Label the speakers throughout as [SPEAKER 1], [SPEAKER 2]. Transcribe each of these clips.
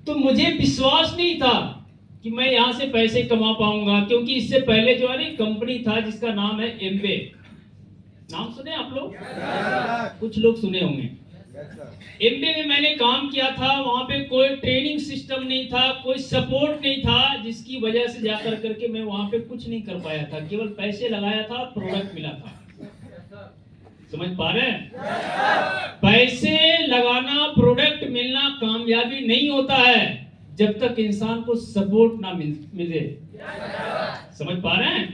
[SPEAKER 1] तो मुझे विश्वास नहीं था कि मैं यहाँ से पैसे कमा पाऊंगा, क्योंकि इससे पहले जो है ना कंपनी था जिसका नाम है एमवे। नाम सुने आप लोग? कुछ लोग सुने होंगे। एमवे में मैंने काम किया था। वहां पे कोई ट्रेनिंग सिस्टम नहीं था, कोई सपोर्ट नहीं था, जिसकी वजह से जाकर करके मैं वहां पे कुछ नहीं कर पाया था। केवल पैसे लगाया था, प्रोडक्ट मिला था। समझ पा रहे हैं? पैसे लगाना, प्रोडक्ट मिलना कामयाबी नहीं होता है जब तक इंसान को सपोर्ट ना मिले। समझ पा रहे हैं?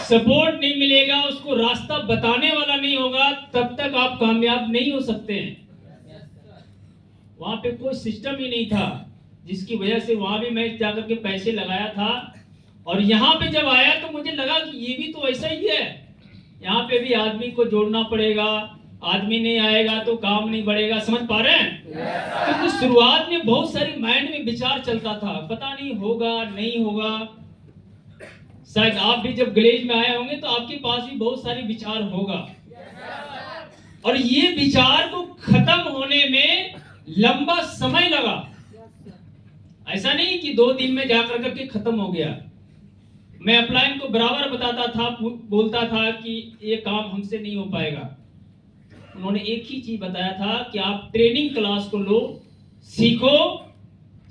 [SPEAKER 1] सपोर्ट नहीं मिलेगा, उसको रास्ता बताने वाला नहीं होगा, तब तक आप कामयाब नहीं हो सकते हैं। वहां पे कोई सिस्टम ही नहीं था, जिसकी वजह से वहां भी मैं जाकर के पैसे लगाया था। और यहाँ पे जब आया तो मुझे लगा कि ये भी तो ऐसा ही है। यहाँ पे भी आदमी को जोड़ना पड़ेगा, आदमी नहीं आएगा तो काम नहीं बढ़ेगा। समझ पा रहे हैं? क्योंकि शुरुआत में बहुत सारी माइंड में विचार चलता था, पता नहीं होगा नहीं होगा। शायद आप भी जब ग्लेज में आए होंगे तो आपके पास भी बहुत सारे विचार होगा, और ये विचार को खत्म होने में लंबा समय लगा। ऐसा नहीं कि 2 दिन में जाकर करके खत्म हो गया। मैं अपलाइन को बराबर बताता था, बोलता था कि ये काम हमसे नहीं हो पाएगा। उन्होंने एक ही चीज बताया था कि आप ट्रेनिंग क्लास को लो, सीखो,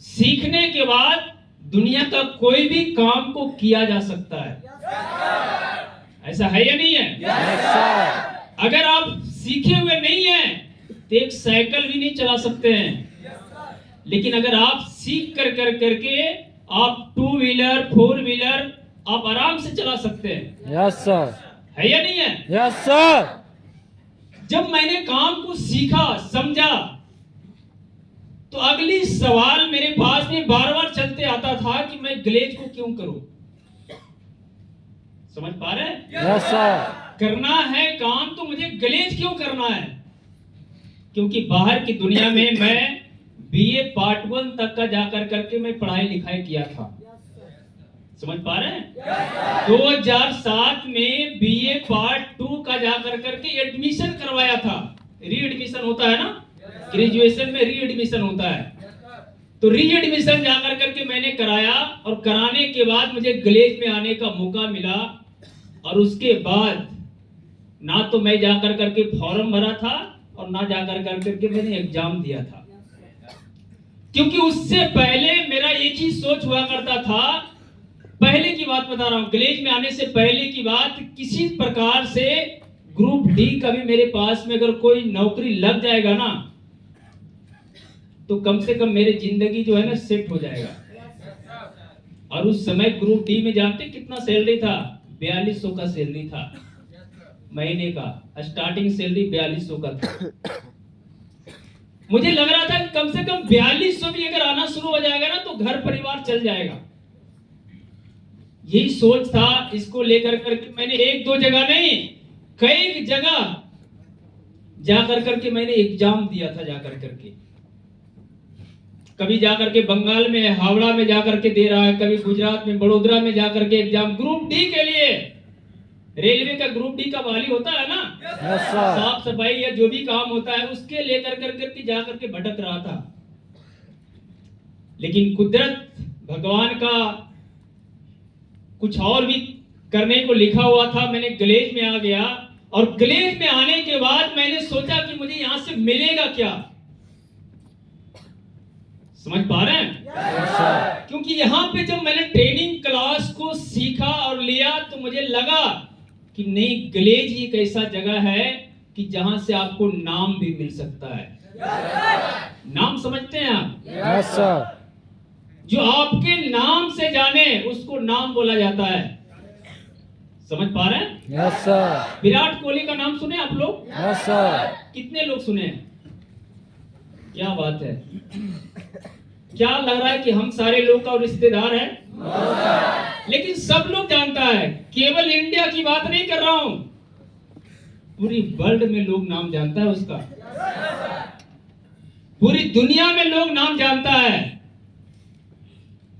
[SPEAKER 1] सीखने के बाद दुनिया का कोई भी काम को किया जा सकता है। ऐसा है या नहीं है? अगर आप सीखे हुए नहीं हैं तो एक साइकिल भी नहीं चला सकते हैं, लेकिन अगर आप सीख कर करके आप 2 व्हीलर 4 व्हीलर आप आराम से चला सकते हैं।
[SPEAKER 2] Yes sir.
[SPEAKER 1] है या नहीं है?
[SPEAKER 2] Yes sir.
[SPEAKER 1] जब मैंने काम को सीखा, समझा, तो अगली सवाल मेरे पास में बार बार चलते आता था कि मैं ग्लेज को क्यों करूं। समझ पा रहे हैं?
[SPEAKER 2] Yes sir.
[SPEAKER 1] करना है काम तो मुझे ग्लेज क्यों करना है? क्योंकि बाहर की दुनिया में मैं बीए पार्ट 1 तक का जाकर करके मैं पढ़ाई लिखाई किया था। समझ पा रहे हैं? 2007 में बीए पार्ट 2 का जाकर करके एडमिशन करवाया था। री एडमिशन होता है ना, ग्रेजुएशन में री एडमिशन होता है। तो री एडमिशन जाकर करके मैंने कराया, और कराने के बाद मुझे ग्लेज में आने का मौका मिला। और उसके बाद ना तो मैं जाकर करके फॉर्म भरा था, और ना जाकर करके मैंने एग्जाम दिया था। क्योंकि उससे पहले मेरा एक ही सोच हुआ करता था, पहले की बात बता रहा हूं, ग्लेज में आने से पहले की बात, किसी प्रकार से ग्रुप डी का भी मेरे पास में अगर कोई नौकरी लग जाएगा ना, तो कम से कम मेरी जिंदगी जो है ना सेट हो जाएगा। और उस समय ग्रुप डी में जानते कितना सैलरी था? 4200 का सैलरी था महीने का। स्टार्टिंग सैलरी 4200 का था। मुझे लग रहा था कि कम से कम 4200 भी अगर आना शुरू हो जाएगा ना तो घर परिवार चल जाएगा। यही सोच था। इसको लेकर करके मैंने 1-2 जगह नहीं, कई जगह जाकर करके मैंने एग्जाम दिया था। जाकर करके कभी जाकर के बंगाल में हावड़ा में जाकर के दे रहा है, कभी गुजरात में बड़ोदरा में जाकर के एग्जाम ग्रुप डी के लिए। रेलवे का ग्रुप डी का वाली होता है ना, साफ सफाई या जो भी काम होता है उसके लेकर करके जाकर के भटक रहा था। लेकिन कुदरत भगवान का कुछ और भी करने को लिखा हुआ था। मैंने ग्लेज में आ गया, और ग्लेज में आने के बाद मैंने सोचा कि मुझे यहां से मिलेगा क्या। समझ पा रहे हैं? क्योंकि यहां पे जब मैंने ट्रेनिंग क्लास को सीखा और लिया तो मुझे लगा कि नहीं, ग्लेज ही एक ऐसा जगह है कि जहां से आपको नाम भी मिल सकता है। नाम समझते हैं आप?
[SPEAKER 2] Yes sir.
[SPEAKER 1] जो आपके नाम से जाने उसको नाम बोला जाता है। समझ पा रहे हैं?
[SPEAKER 2] Yes sir.
[SPEAKER 1] विराट कोहली का नाम सुने आप लोग?
[SPEAKER 2] Yes sir.
[SPEAKER 1] कितने लोग सुने? क्या बात है। क्या लग रहा है कि हम सारे लोग का रिश्तेदार है? लेकिन सब लोग जानता है। केवल इंडिया की बात नहीं कर रहा हूं, पूरी वर्ल्ड में लोग नाम जानता है उसका। पूरी दुनिया में लोग नाम जानता है।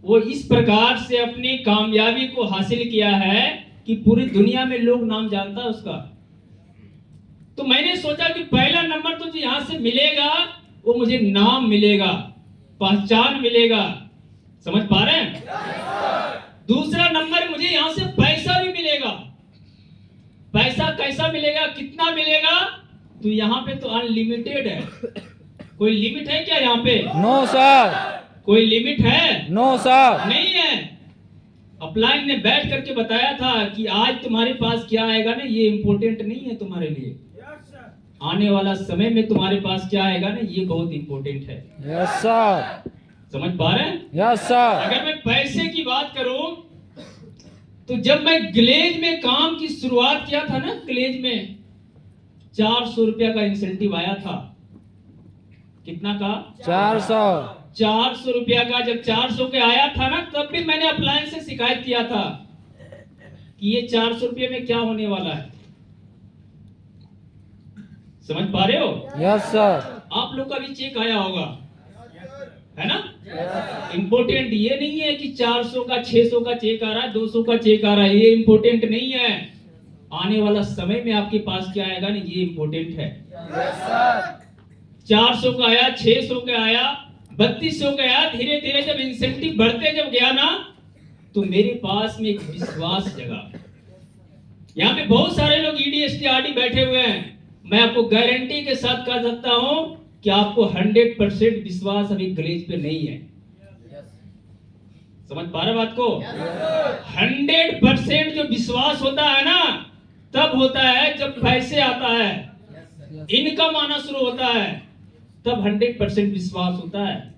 [SPEAKER 1] वो इस प्रकार से अपनी कामयाबी को हासिल किया है कि पूरी दुनिया में लोग नाम जानता है उसका। तो मैंने सोचा कि पहला नंबर तो जो यहां से मिलेगा वो मुझे नाम मिलेगा। पहचान मिलेगा। समझ पा रहे हैं? दूसरा नंबर, मुझे यहां से पैसा भी मिलेगा। पैसा कैसा मिलेगा, कितना मिलेगा? तो यहाँ पे तो अनलिमिटेड है। कोई लिमिट है क्या यहाँ पे?
[SPEAKER 2] नो सर,
[SPEAKER 1] कोई लिमिट है?
[SPEAKER 2] नो सर,
[SPEAKER 1] नहीं है। अपलाइन ने बैठ करके बताया था कि आज तुम्हारे पास क्या आएगा ना, ये इंपॉर्टेंट नहीं है तुम्हारे लिए। आने वाला समय में तुम्हारे पास क्या आएगा ना, ये बहुत इंपॉर्टेंट है।
[SPEAKER 2] यस सर,
[SPEAKER 1] समझ पा रहे हैं?
[SPEAKER 2] यस सर,
[SPEAKER 1] अगर मैं पैसे की बात करूं तो जब मैं ग्लेज में काम की शुरुआत किया था ना, ग्लेज में 400 रुपया का इंसेंटिव आया था। कितना का?
[SPEAKER 2] 400।
[SPEAKER 1] 400 रुपया का जब 400 के आया था ना, तब भी मैंने अप्लायंस से शिकायत किया था कि ये 400 रुपये में क्या होने वाला है। समझ पा रहे हो?
[SPEAKER 2] यस सर,
[SPEAKER 1] आप लोग का भी चेक आया होगा, है ना? इंपॉर्टेंट ये नहीं है कि 400 का 600 का चेक आ रहा है, 200 का चेक आ रहा है, ये इंपॉर्टेंट नहीं है। आने वाला समय में आपके पास क्या आएगा ना, ये इंपॉर्टेंट है। 400 का आया, 600 का आया, 3200 का आया, धीरे धीरे जब इंसेंटिव बढ़ते जब गया ना, तो मेरे पास में एक विश्वास जगा। यहाँ पे बहुत सारे लोग ईडीएसटी बैठे हुए हैं। मैं आपको गारंटी के साथ कह सकता हूं कि आपको 100% विश्वास अभी ग्लेज पे नहीं है। समझ पा रहे बात को? 100% जो विश्वास होता है ना, तब होता है जब पैसे आता है, इनकम आना शुरू होता है, तब 100% विश्वास होता है।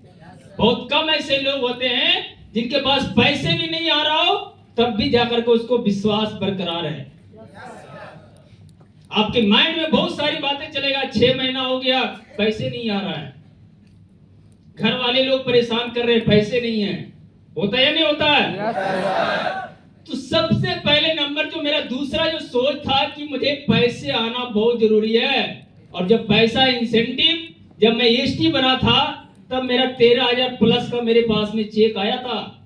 [SPEAKER 1] बहुत कम ऐसे लोग होते हैं जिनके पास पैसे भी नहीं आ रहा हो, तब भी जाकर के उसको विश्वास बरकरार है। आपके माइंड में बहुत सारी बातें चलेगा, 6 महीना हो गया पैसे नहीं आ रहा है, घर वाले लोग परेशान कर रहे हैं, पैसे नहीं है। होता है या नहीं होता है? तो सबसे पहले नंबर जो मेरा दूसरा जो सोच था कि मुझे पैसे आना बहुत जरूरी है। और जब पैसा इंसेंटिव, जब मैं एसटी बना था, तब मेरा 13,000 प्लस का मेरे पास में चेक आया था।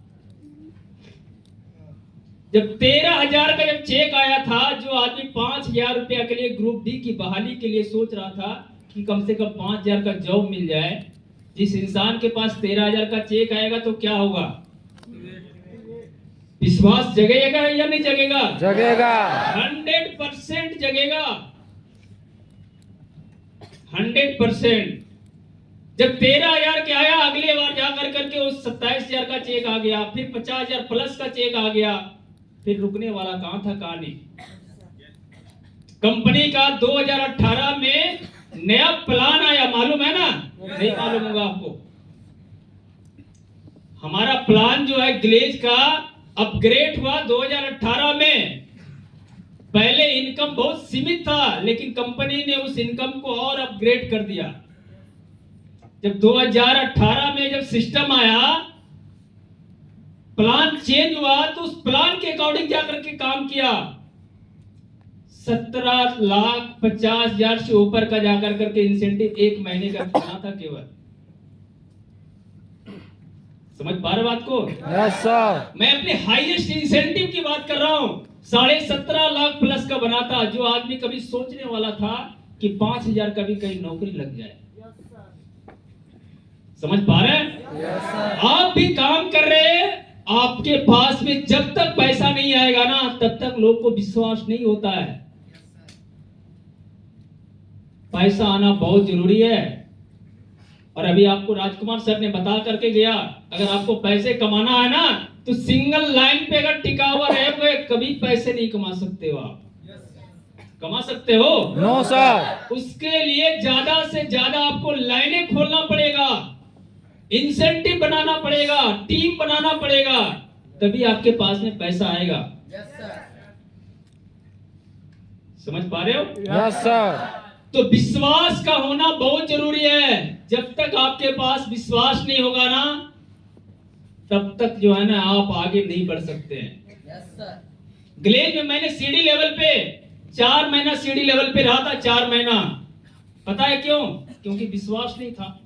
[SPEAKER 1] जब 13,000 का जब चेक आया था, जो आदमी 5,000 रुपया के लिए ग्रुप डी की बहाली के लिए सोच रहा था कि कम से कम 5,000 का जॉब मिल जाए, जिस इंसान के पास 13,000 का चेक आएगा तो क्या होगा? विश्वास जगेगा या नहीं जगेगा?
[SPEAKER 2] जगेगा,
[SPEAKER 1] 100% जगेगा, 100%। जब 13,000 के आया, अगले बार जाकर करके उस 27,000 का चेक आ गया, फिर 50,000 प्लस का चेक आ गया, फिर रुकने वाला कहां था कहानी। कंपनी का 2018 में नया प्लान आया, मालूम है ना? नहीं मालूम होगा आपको। हमारा प्लान जो है ग्लेज का अपग्रेड हुआ 2018 में। पहले इनकम बहुत सीमित था, लेकिन कंपनी ने उस इनकम को और अपग्रेड कर दिया। जब 2018 में जब सिस्टम आया, प्लान चेंज हुआ, तो उस प्लान के अकॉर्डिंग जाकर के काम किया। 17,50,000 से ऊपर का जाकर करके इंसेंटिव एक महीने का बना था केवल। समझ पा रहे बात को?
[SPEAKER 2] यस सर,
[SPEAKER 1] मैं अपने हाईएस्ट इंसेंटिव की बात कर रहा हूं, 17.5 लाख प्लस का बना था। जो आदमी कभी सोचने वाला था कि 5,000 का भी कहीं नौकरी लग जाए। समझ पा रहे हैं? आप भी काम कर रहे हैं, आपके पास में जब तक पैसा नहीं आएगा ना, तब तक लोग को विश्वास नहीं होता है। पैसा आना बहुत जरूरी है। और अभी आपको राजकुमार सर ने बता करके गया, अगर आपको पैसे कमाना है ना, तो सिंगल लाइन पे अगर टिका हुआ रहे, कभी पैसे नहीं कमा सकते हो। आप कमा सकते हो?
[SPEAKER 2] नो सर,
[SPEAKER 1] उसके लिए ज्यादा से ज्यादा आपको लाइनें खोलना पड़ेगा, इंसेंटिव बनाना पड़ेगा, टीम बनाना पड़ेगा, तभी आपके पास में पैसा आएगा। समझ पा रहे हो?
[SPEAKER 2] यस सर,
[SPEAKER 1] तो विश्वास का होना बहुत जरूरी है। जब तक आपके पास विश्वास नहीं होगा ना, तब तक जो है ना, आप आगे नहीं बढ़ सकते हैं। ग्लेज में मैंने सीडी लेवल पे 4 महीना सीडी लेवल पे रहा था, 4 महीना। पता है क्यों? क्योंकि विश्वास नहीं था।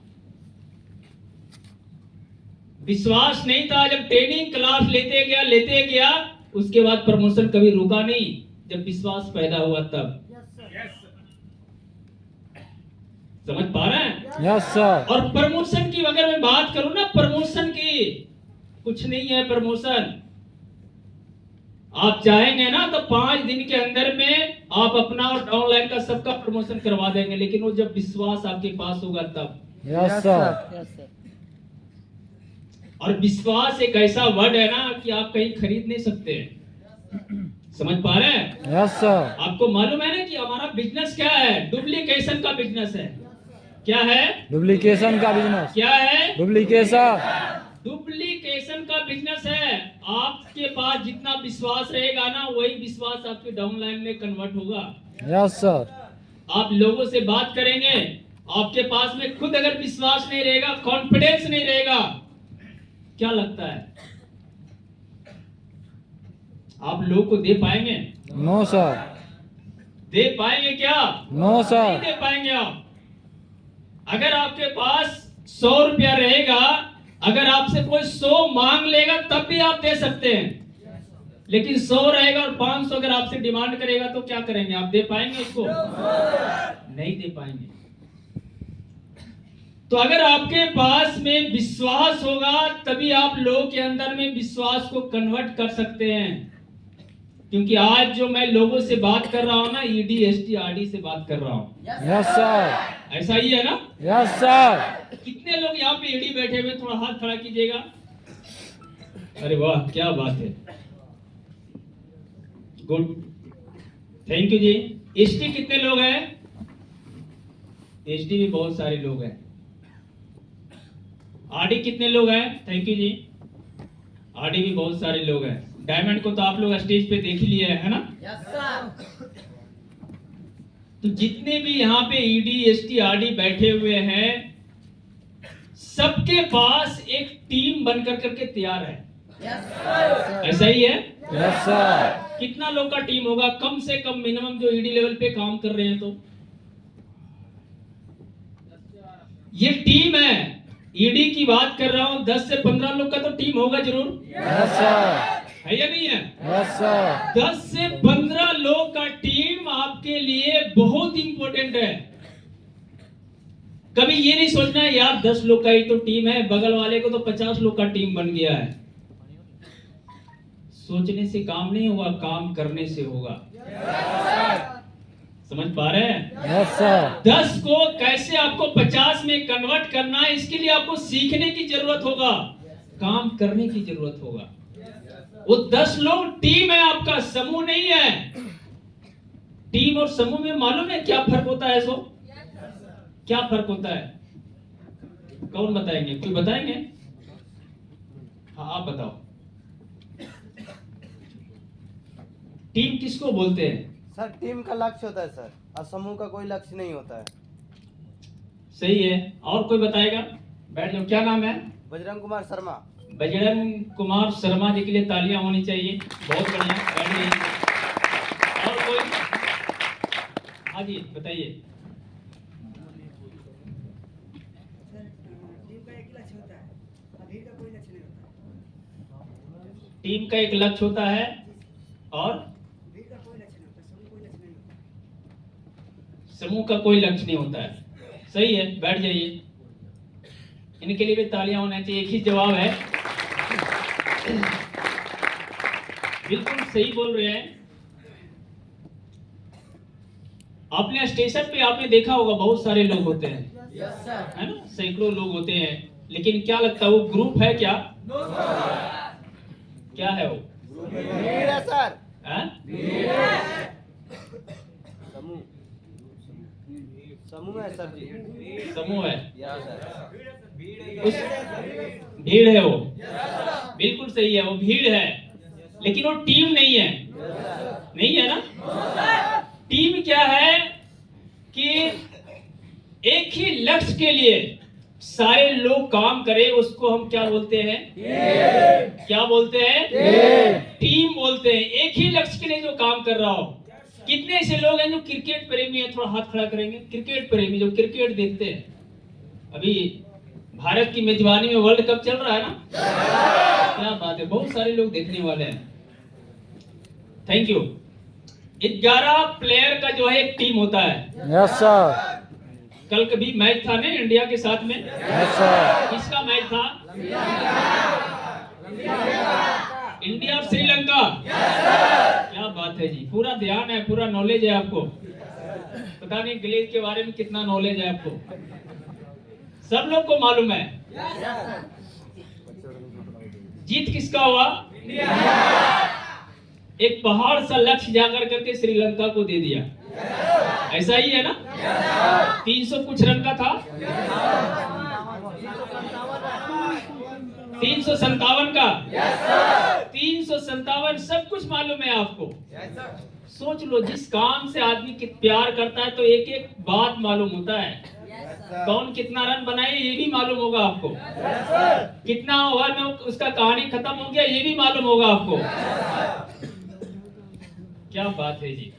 [SPEAKER 1] विश्वास नहीं था। जब ट्रेनिंग क्लास लेते गया, उसके बाद प्रमोशन कभी रुका नहीं। जब विश्वास पैदा हुआ तब। समझ पा रहे हैं?
[SPEAKER 2] यस सर
[SPEAKER 1] और प्रमोशन की अगर मैं बात करूं ना, प्रमोशन की कुछ नहीं है प्रमोशन। आप चाहेंगे ना तो 5 दिन के अंदर में आप अपना और ऑनलाइन का सबका प्रमोशन करवा देंगे, लेकिन वो जब विश्वास आपके पास होगा तब।
[SPEAKER 2] यस सर
[SPEAKER 1] और विश्वास एक ऐसा वर्ड है ना कि आप कहीं खरीद नहीं सकते। समझ पा रहे हैं?
[SPEAKER 2] यस सर
[SPEAKER 1] आपको मालूम है ना कि हमारा बिजनेस क्या है? डुप्लीकेशन का बिजनेस है। क्या है?
[SPEAKER 2] डुप्लीकेशन का बिजनेस
[SPEAKER 1] क्या है?
[SPEAKER 2] डुप्लीकेशन
[SPEAKER 1] डुप्लीकेशन का बिजनेस है। आपके पास जितना विश्वास रहेगा ना, वही विश्वास आपके डाउनलाइन में कन्वर्ट होगा।
[SPEAKER 2] यस सर
[SPEAKER 1] आप लोगों से बात करेंगे, आपके पास में खुद अगर विश्वास नहीं रहेगा, कॉन्फिडेंस नहीं रहेगा, क्या लगता है आप लोगों को दे पाएंगे?
[SPEAKER 2] नो सर
[SPEAKER 1] दे पाएंगे क्या?
[SPEAKER 2] नो
[SPEAKER 1] नहीं
[SPEAKER 2] सर
[SPEAKER 1] दे पाएंगे आप। अगर आपके पास 100 रुपया रहेगा, अगर आपसे कोई 100 मांग लेगा तब भी आप दे सकते हैं, लेकिन 100 रहेगा और 500 अगर आपसे डिमांड करेगा तो क्या करेंगे? आप दे पाएंगे उसको? नहीं दे पाएंगे। तो अगर आपके पास में विश्वास होगा तभी आप लोगों के अंदर में विश्वास को कन्वर्ट कर सकते हैं। क्योंकि आज जो मैं लोगों से बात कर रहा हूं ना, ईडी एसटी आरडी से बात कर रहा हूं।
[SPEAKER 2] यस सर
[SPEAKER 1] ऐसा ही है ना?
[SPEAKER 2] यस सर
[SPEAKER 1] कितने लोग यहाँ पे ईडी बैठे हुए? थोड़ा हाथ खड़ा कीजिएगा। अरे वाह, क्या बात है, good, thank you ji. ST कितने लोग हैं? एसटी भी बहुत सारे लोग हैं। आरडी कितने लोग हैं? Thank you ji. आरडी भी बहुत सारे लोग हैं। डायमंड को तो आप लोग स्टेज पे देख ही लिए है ना?
[SPEAKER 3] Yes sir.
[SPEAKER 1] तो जितने भी यहाँ पे ईडी एसटी आरडी बैठे हुए हैं, सबके पास एक टीम बनकर करके तैयार है।
[SPEAKER 3] Yes sir.
[SPEAKER 1] ऐसा ही है?
[SPEAKER 2] यस सर
[SPEAKER 1] कितना लोग का टीम होगा? कम से कम मिनिमम जो ईडी लेवल पे काम कर रहे हैं, तो ये टीम है। ईडी की बात कर रहा हूं, 10 से 15 लोग का तो टीम होगा जरूर,
[SPEAKER 2] यस सर
[SPEAKER 1] है या नहीं है?
[SPEAKER 2] यस सर
[SPEAKER 1] 10 से 15 लोग का टीम आपके लिए बहुत इंपॉर्टेंट है। कभी ये नहीं सोचना है यार 10 लोग का ही तो टीम है, बगल वाले को तो 50 लोग का टीम बन गया है। सोचने से काम नहीं होगा, काम करने से होगा। समझ पा रहे हैं?
[SPEAKER 2] यस सर
[SPEAKER 1] 10 को कैसे आपको 50 में कन्वर्ट करना है, इसके लिए आपको सीखने की जरूरत होगा, काम करने की जरूरत होगा। वो 10 लोग टीम है, आपका समूह नहीं है। टीम और समूह में मालूम है क्या फर्क होता है? क्या फर्क होता है? कौन बताएंगे? कोई बताएंगे? हाँ आप बताओ। टीम किसको बोलते हैं?
[SPEAKER 4] सर टीम का लक्ष्य होता है सर, और समूह का कोई लक्ष्य नहीं होता है।
[SPEAKER 1] सही है। और कोई बताएगा? बैठ जाओ। क्या नाम है?
[SPEAKER 4] बजरंग कुमार शर्मा।
[SPEAKER 1] बजरंग कुमार शर्मा जी के लिए तालियां होनी चाहिए। बहुत बढ़िया, बैठ जाइए। और कोई? हाँ जी बताइए। टीम का एक लक्ष्य होता है और समूह का कोई लक्ष्य नहीं होता है। सही है, बैठ जाइए। इनके लिए भी तालियां होनी चाहिए। एक ही जवाब है, बिल्कुल सही बोल रहे हैं। आपने स्टेशन पे आपने देखा होगा बहुत सारे लोग होते हैं,
[SPEAKER 3] यस सर।
[SPEAKER 1] है ना? सैकड़ों लोग होते हैं, लेकिन क्या लगता है वो ग्रुप है क्या? क्या है वो?
[SPEAKER 4] भीड़ है सर।
[SPEAKER 1] हैं?
[SPEAKER 4] समूह समूह है सर जी।
[SPEAKER 1] समूह है,
[SPEAKER 4] यस सर।
[SPEAKER 1] उस भीड़ है वो। बिल्कुल सही है, वो भीड़ है, लेकिन वो टीम नहीं है। नहीं है ना? टीम क्या है कि एक ही लक्ष्य के लिए सारे लोग काम करें, उसको हम क्या बोलते हैं? क्या बोलते हैं? टीम बोलते हैं। एक ही लक्ष्य के लिए जो काम कर रहा हो। कितने ऐसे लोग हैं जो क्रिकेट प्रेमी हैं? थोड़ा हाथ खड़ा करेंगे। क्रिकेट प्रेमी जो क्रिकेट देखते हैं, अभी भारत की मेजबानी में वर्ल्ड कप चल रहा है ना? क्या बात है, बहुत सारे लोग देखने वाले हैं। Thank you. 11 प्लेयर का जो है एक टीम होता है।
[SPEAKER 2] यस सर
[SPEAKER 1] कल कभी मैच था ना इंडिया के साथ में,
[SPEAKER 2] Yes, sir.
[SPEAKER 1] किसका मैच था? इंडिया और श्रीलंका। क्या बात है जी, पूरा ध्यान है, पूरा नॉलेज है आपको। पता नहीं ग्लेज के बारे में कितना नॉलेज है आपको, सब लोग को मालूम है। जीत किसका हुआ? एक पहाड़ सा लक्ष्य जाकर करके श्रीलंका को दे दिया, ऐसा ही है ना? 300 कुछ रन का था, 357 का, 357, सब कुछ मालूम है आपको। सोच लो, जिस काम से आदमी प्यार करता है तो एक एक बात मालूम होता है। कौन कितना रन बनाए ये भी मालूम होगा आपको, कितना ओवर में उसका कहानी खत्म हो गया ये भी मालूम होगा आपको। क्या बात है जी,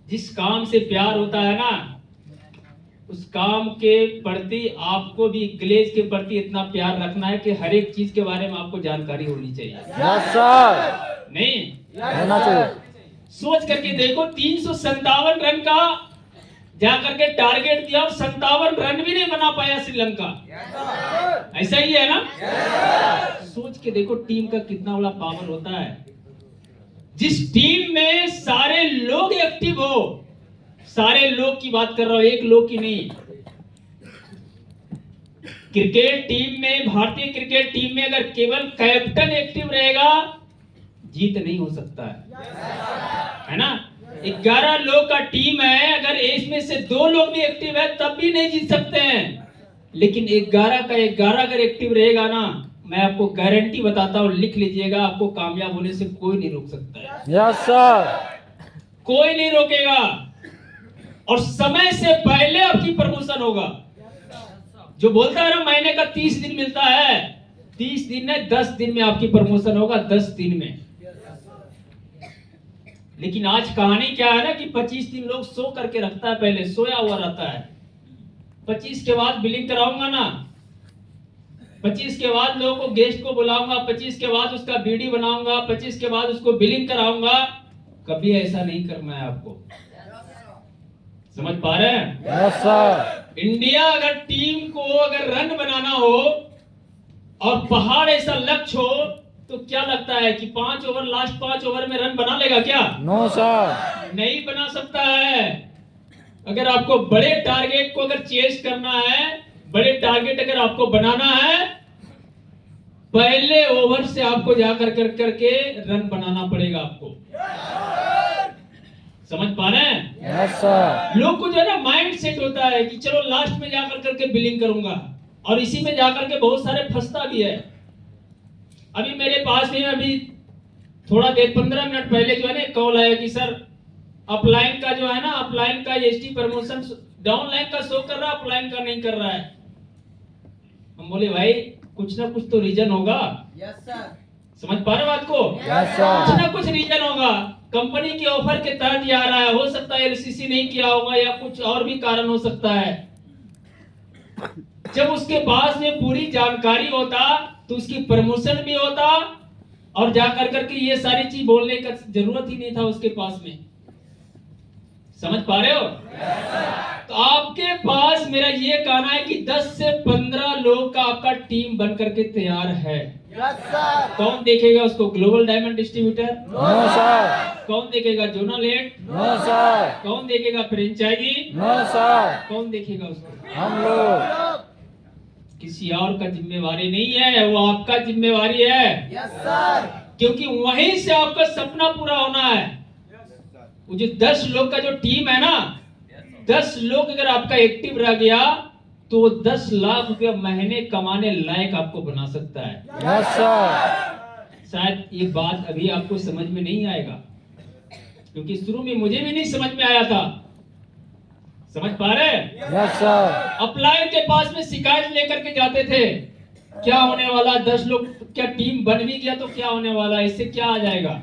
[SPEAKER 1] जिस काम से प्यार होता है ना, उस काम के प्रति आपको भी ग्लेज के प्रति इतना प्यार रखना है कि हर एक चीज के बारे में आपको जानकारी होनी चाहिए।
[SPEAKER 2] Yes, sir.
[SPEAKER 1] नहीं
[SPEAKER 2] होना चाहिए।
[SPEAKER 1] सोच करके देखो, 357 रन का जाकर के टारगेट दिया और 57 रन भी नहीं बना पाया श्रीलंका, ऐसा ही है ना? सोच के देखो टीम का कितना बड़ा पावर होता है। जिस टीम में सारे लोग एक्टिव हो, सारे लोग की बात कर रहा हूं, एक लोग की नहीं। क्रिकेट टीम में, भारतीय क्रिकेट टीम में अगर केवल कैप्टन एक्टिव रहेगा, जीत नहीं हो सकता है ना? 11 लोग का टीम है, अगर इसमें से 2 लोग भी एक्टिव है तब भी नहीं जीत सकते हैं। लेकिन 11 का 11 अगर एक्टिव रहेगा ना, मैं आपको गारंटी बताता हूं, लिख लीजिएगा, आपको कामयाब होने से कोई नहीं रोक सकता है।
[SPEAKER 2] Yes, sir.
[SPEAKER 1] कोई नहीं रोकेगा, और समय से पहले आपकी प्रमोशन होगा। जो बोलता है ना महीने का 30 दिन मिलता है, 30 दिन में 10 दिन में आपकी प्रमोशन होगा, 10 दिन में। लेकिन आज कहानी क्या है ना कि 25 दिन लोग सो करके रखता है, पहले सोया हुआ रहता है। 25 के बाद बिलिंग कराऊंगा ना, 25 के बाद लोगों को, गेस्ट को बुलाऊंगा, 25 के बाद उसका वीडियो बनाऊंगा, 25 के बाद उसको बिलिंग कराऊंगा। कभी ऐसा नहीं करना है आपको, समझ पा रहे हैं?
[SPEAKER 2] Yes, sir.
[SPEAKER 1] इंडिया अगर टीम को अगर रन बनाना हो और पहाड़ ऐसा लक्ष्य हो, तो क्या लगता है कि 5 ओवर, लास्ट 5 ओवर में रन बना लेगा क्या?
[SPEAKER 2] No, sir.
[SPEAKER 1] नहीं बना सकता है। अगर आपको बड़े टारगेट को अगर चेस करना है, बड़े टारगेट अगर आपको बनाना है, पहले ओवर से आपको जाकर करके रन बनाना पड़ेगा आपको, समझ पा रहे हैं?
[SPEAKER 2] Yes, sir.
[SPEAKER 1] लोग को जो है ना माइंड सेट होता है कि चलो लास्ट में जाकर करके बिलिंग करूंगा, और इसी में जाकर के बहुत सारे फंसता भी है। अभी मेरे पास में अभी थोड़ा देर 15 मिनट पहले जो है ना कॉल आया कि सर अपलाइन का जो है ना, अपलाइन का एसटी प्रमोशन डाउनलाइन का शो कर रहा है, अपलाइन का नहीं कर रहा है। हम बोले भाई कुछ ना कुछ तो रीजन होगा,
[SPEAKER 3] यस सर,
[SPEAKER 1] समझ पा रहे बात को?
[SPEAKER 2] Yes, sir.
[SPEAKER 1] कुछ ना कुछ रीजन होगा, कंपनी के ऑफर के तहत आ रहा है, हो सकता है एलसीसी नहीं किया होगा या कुछ और भी कारण हो सकता है। जब उसके पास में पूरी जानकारी होता तो उसकी प्रमोशन भी होता, और जाकर करके ये सारी चीज बोलने का जरूरत ही नहीं था उसके पास में, समझ पा रहे हो? तो आपके पास मेरा ये कहना है कि 10 से 15 लोग का आपका टीम बन करके तैयार है।
[SPEAKER 4] Yes sir.
[SPEAKER 1] कौन देखेगा उसको? Global diamond distributor?
[SPEAKER 2] No, sir.
[SPEAKER 1] कौन देखेगा? Zonal head?
[SPEAKER 2] No, sir.
[SPEAKER 1] कौन देखेगा? फ्रेंचाइजी?
[SPEAKER 2] No, sir.
[SPEAKER 1] कौन देखेगा उसको?
[SPEAKER 2] हम लोग।
[SPEAKER 1] किसी और का जिम्मेवारी नहीं है, वो आपका जिम्मेवारी है,
[SPEAKER 3] यस सर,
[SPEAKER 1] क्योंकि वहीं से आपका सपना पूरा होना है। वो जो 10 लोग का जो टीम है ना, 10 लोग अगर आपका एक्टिव रह गया तो 10 लाख रुपया महीने कमाने लायक आपको बना सकता है।
[SPEAKER 2] Yes, sir.
[SPEAKER 1] शायद ये बात अभी आपको समझ में नहीं आएगा, क्योंकि शुरू में मुझे भी नहीं समझ में आया था, समझ पा रहे?
[SPEAKER 2] Yes, sir.
[SPEAKER 1] अप्लायर के पास में शिकायत लेकर के जाते थे, क्या होने वाला, 10 लोग क्या टीम बन भी गया तो क्या होने वाला, इससे क्या आ जाएगा,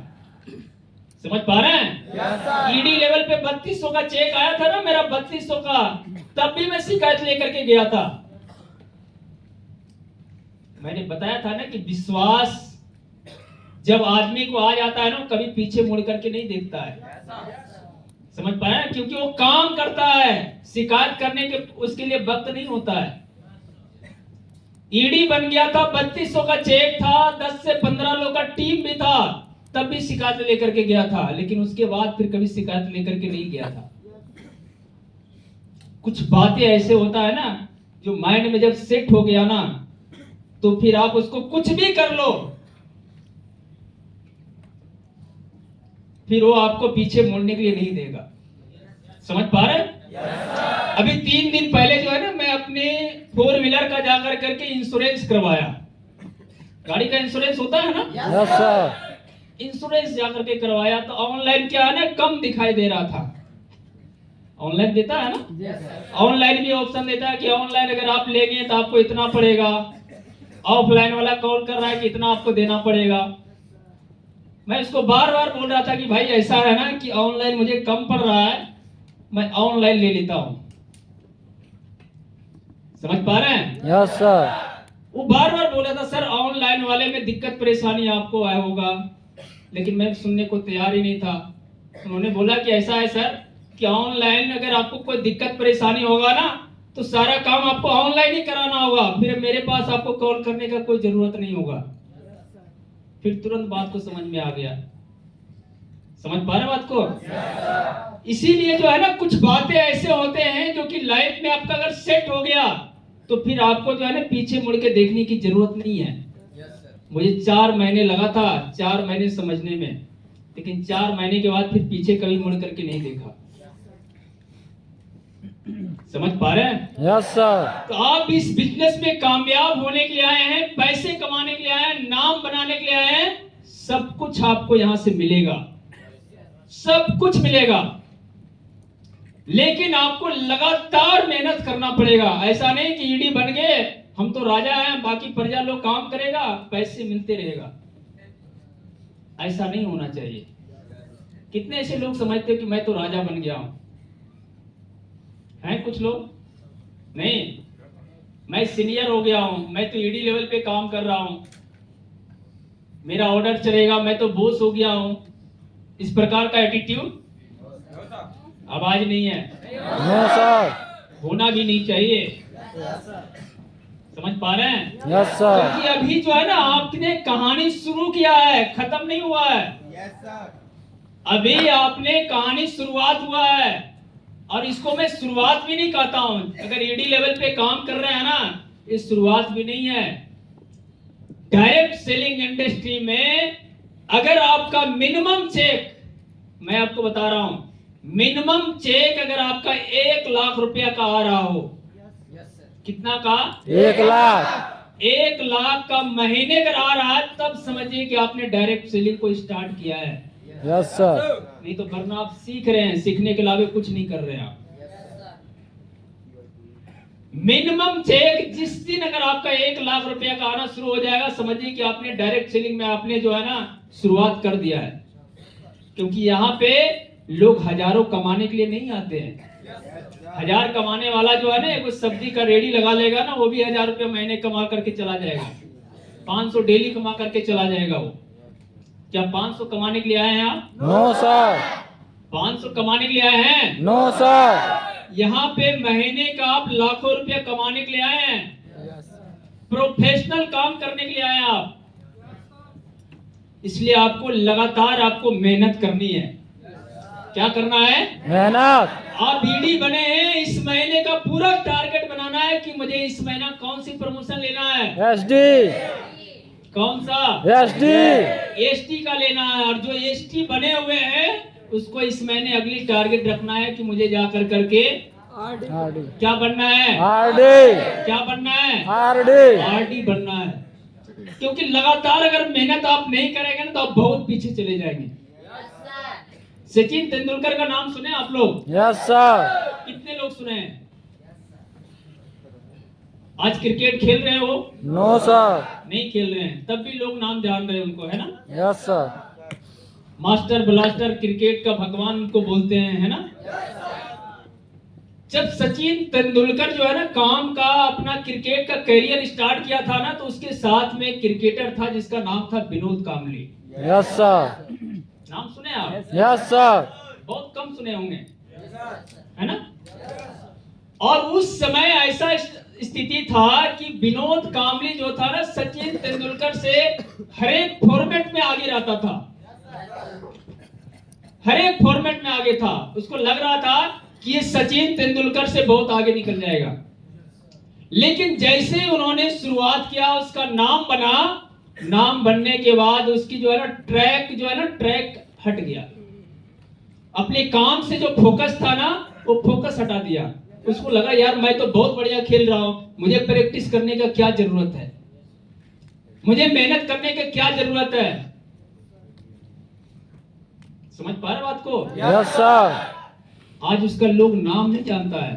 [SPEAKER 1] समझ पा रहे हैं? ईडी लेवल पे 3200 का चेक आया था ना मेरा, 3200 का, तब भी मैं शिकायत लेकर के गया था। मैंने बताया था ना कि विश्वास जब आदमी को आ जाता है ना, कभी पीछे मुड़ करके नहीं देखता है। समझ पाया? क्योंकि वो काम करता है, शिकायत करने के उसके लिए वक्त नहीं होता है। ईडी बन गया था, 3200 का चेक था, 10 से 15 लोग का टीम भी था, तब भी शिकायत लेकर के गया था, लेकिन उसके बाद फिर कभी शिकायत लेकर के नहीं गया था। कुछ बातें ऐसे होता है ना, जो माइंड में जब सेट हो गया ना, तो फिर आप उसको कुछ भी कर लो, फिर वो आपको पीछे मुड़ने के लिए नहीं देगा। समझ पा रहे हैं? अभी 3 दिन पहले जो है ना, मैं अपने 4 व्हीलर का जाकर करके इंश्योरेंस करवाया। गाड़ी का इंश्योरेंस होता है ना,
[SPEAKER 2] यस सर।
[SPEAKER 1] इंश्योरेंस जाकर के करवाया, तो ऑनलाइन क्या है ना, कम दिखाई दे रहा था। ऑनलाइन देता है ना, ऑनलाइन भी ऑप्शन देता है कि ऑनलाइन अगर आप लेंगे तो आपको इतना पड़ेगा, ऑफलाइन वाला कॉल कर रहा है कि इतना आपको देना पड़ेगा। मैं इसको बार बार बोल रहा था कि भाई ऐसा है ना कि ऑनलाइन मुझे कम पड़ रहा है, मैं ऑनलाइन ले लेता हूं। समझ पा रहे हैं?
[SPEAKER 2] Yes sir.
[SPEAKER 1] वो बार बार बोला था सर ऑनलाइन वाले में दिक्कत परेशानी आपको आया होगा, लेकिन मैं सुनने को तैयार ही नहीं था। उन्होंने बोला कि ऐसा है सर कि ऑनलाइन अगर आपको कोई दिक्कत परेशानी होगा ना, तो सारा काम आपको ऑनलाइन ही कराना होगा, फिर मेरे पास आपको कॉल करने का कोई जरूरत नहीं होगा। फिर तुरंत बात को समझ में आ गया। समझ पा रहे बात को? इसीलिए जो है ना, कुछ बातें ऐसे होते हैं जो कि लाइफ में आपका अगर सेट हो गया, तो फिर आपको जो है ना पीछे मुड़ के देखने की जरूरत नहीं है। मुझे 4 महीने लगा था, 4 महीने समझने में, लेकिन 4 महीने के बाद फिर पीछे कभी मुड़ करके नहीं देखा। समझ पा रहे हैं?
[SPEAKER 2] Yes sir.
[SPEAKER 1] तो आप इस बिजनेस में कामयाब होने के लिए आए हैं, पैसे कमाने के लिए आए हैं, नाम बनाने के लिए आए हैं, सब कुछ आपको यहां से मिलेगा, सब कुछ मिलेगा, लेकिन आपको लगातार मेहनत करना पड़ेगा। ऐसा नहीं कि ईडी बन गए, हम तो राजा हैं, बाकी प्रजा लोग काम करेगा, पैसे मिलते रहेगा। ऐसा नहीं होना चाहिए। कितने ऐसे लोग समझते हो कि मैं तो राजा बन गया हूं? हैं कुछ लोग? नहीं, मैं सीनियर हो गया हूं, मैं तो ईडी लेवल पे काम कर रहा हूं, मेरा ऑर्डर चलेगा, मैं तो बॉस हो गया हूं। इस प्रकार का एटीट्यूड आवाज नहीं है,
[SPEAKER 2] नो सर।
[SPEAKER 1] होना भी नहीं चाहिए। समझ पा रहे हैं?
[SPEAKER 2] Yes sir.
[SPEAKER 1] क्योंकि अभी जो है ना, आपने कहानी शुरू किया है, खत्म नहीं हुआ है। अभी आपने कहानी शुरुआत हुआ है, और इसको मैं शुरुआत भी नहीं कहता हूं। अगर ईडी लेवल पे काम कर रहे हैं ना, ये शुरुआत भी नहीं है। डायरेक्ट सेलिंग इंडस्ट्री में अगर आपका मिनिमम चेक, मैं आपको बता रहा हूं, मिनिमम चेक अगर आपका 1 लाख रुपया का आ रहा हो, कितना का?
[SPEAKER 2] 1 लाख।
[SPEAKER 1] 1 लाख का महीने अगर आ रहा है, तब समझिए कि आपने डायरेक्ट सेलिंग को स्टार्ट किया है।
[SPEAKER 2] Yes sir.
[SPEAKER 1] नहीं तो वरना आप सीख रहे हैं, सीखने के अलावा कुछ नहीं कर रहे हैं आप। मिनिमम चेक जिस दिन अगर आपका 1 लाख रुपया का आना शुरू हो जाएगा, समझिए कि आपने डायरेक्ट सेलिंग में आपने जो है ना शुरुआत कर दिया है। क्योंकि यहाँ पे लोग हजारों कमाने के लिए नहीं आते हैं। 1000 कमाने वाला जो है ना, एक सब्जी का रेडी लगा लेगा ना, वो भी 1000 रुपया महीने कमा करके चला जाएगा, 500 डेली कमा करके चला जाएगा वो। क्या 500 कमाने के लिए आए हैं आप?
[SPEAKER 2] No sir.
[SPEAKER 1] 500 कमाने के लिए आए हैं?
[SPEAKER 2] No sir.
[SPEAKER 1] यहाँ पे महीने का आप लाखों रुपया कमाने के लिए आए हैं, प्रोफेशनल काम करने के लिए आए हैं आप। इसलिए आपको लगातार आपको मेहनत करनी है। क्या करना है?
[SPEAKER 2] मेहनत।
[SPEAKER 1] आप ईडी बने हैं, इस महीने का पूरा टारगेट बनाना है कि मुझे इस महीना कौन सी प्रमोशन लेना है।
[SPEAKER 2] एसडी।
[SPEAKER 1] कौन सा?
[SPEAKER 2] एसडी।
[SPEAKER 1] एसटी का लेना है। और जो एसटी बने हुए हैं, उसको इस महीने अगली टारगेट रखना है कि मुझे जाकर करके
[SPEAKER 2] आरडी।
[SPEAKER 1] क्या बनना है?
[SPEAKER 2] आरडी।
[SPEAKER 1] क्या बनना है?
[SPEAKER 2] आरडी।
[SPEAKER 1] आरडी बनना है। क्योंकि लगातार अगर मेहनत आप नहीं करेंगे ना, तो आप बहुत पीछे चले जाएंगे। सचिन तेंदुलकर का नाम सुने आप लोग?
[SPEAKER 2] Yes sir.
[SPEAKER 1] कितने लोग सुने हैं? आज क्रिकेट खेल रहे हो?
[SPEAKER 2] No sir.
[SPEAKER 1] नहीं खेल रहे हैं, तब भी लोग नाम जान रहे हैं उनको, है ना?
[SPEAKER 2] Yes sir.
[SPEAKER 1] Master blaster, cricket का भगवान उनको बोलते हैं, है ना? जब सचिन तेंदुलकर जो है ना काम का अपना क्रिकेट का करियर स्टार्ट किया था ना, तो उसके साथ में एक क्रिकेटर था जिसका नाम था विनोद कांबली।
[SPEAKER 2] Yes sir.
[SPEAKER 1] नाम सुने आप?
[SPEAKER 2] Yes sir.
[SPEAKER 1] बहुत कम सुने होंगे, है ना। और उस समय ऐसा स्थिति था कि विनोद कांबली जो था ना, सचिन तेंदुलकर से हर एक फॉर्मेट में आगे रहता था, हर एक फॉर्मेट में आगे था। उसको लग रहा था कि ये सचिन तेंदुलकर से बहुत आगे निकल जाएगा। लेकिन जैसे ही उन्होंने शुरुआत किया, उसका नाम बना, नाम बनने के बाद उसकी जो है ना ट्रैक हट गया। अपने काम से जो फोकस था ना, वो फोकस हटा दिया। उसको लगा यार मैं तो बहुत बढ़िया खेल रहा हूं, मुझे प्रैक्टिस करने का क्या जरूरत है, मुझे मेहनत करने का क्या जरूरत है। समझ पा रहे बात को?
[SPEAKER 2] Yes sir.
[SPEAKER 1] आज उसका लोग नाम नहीं जानता है।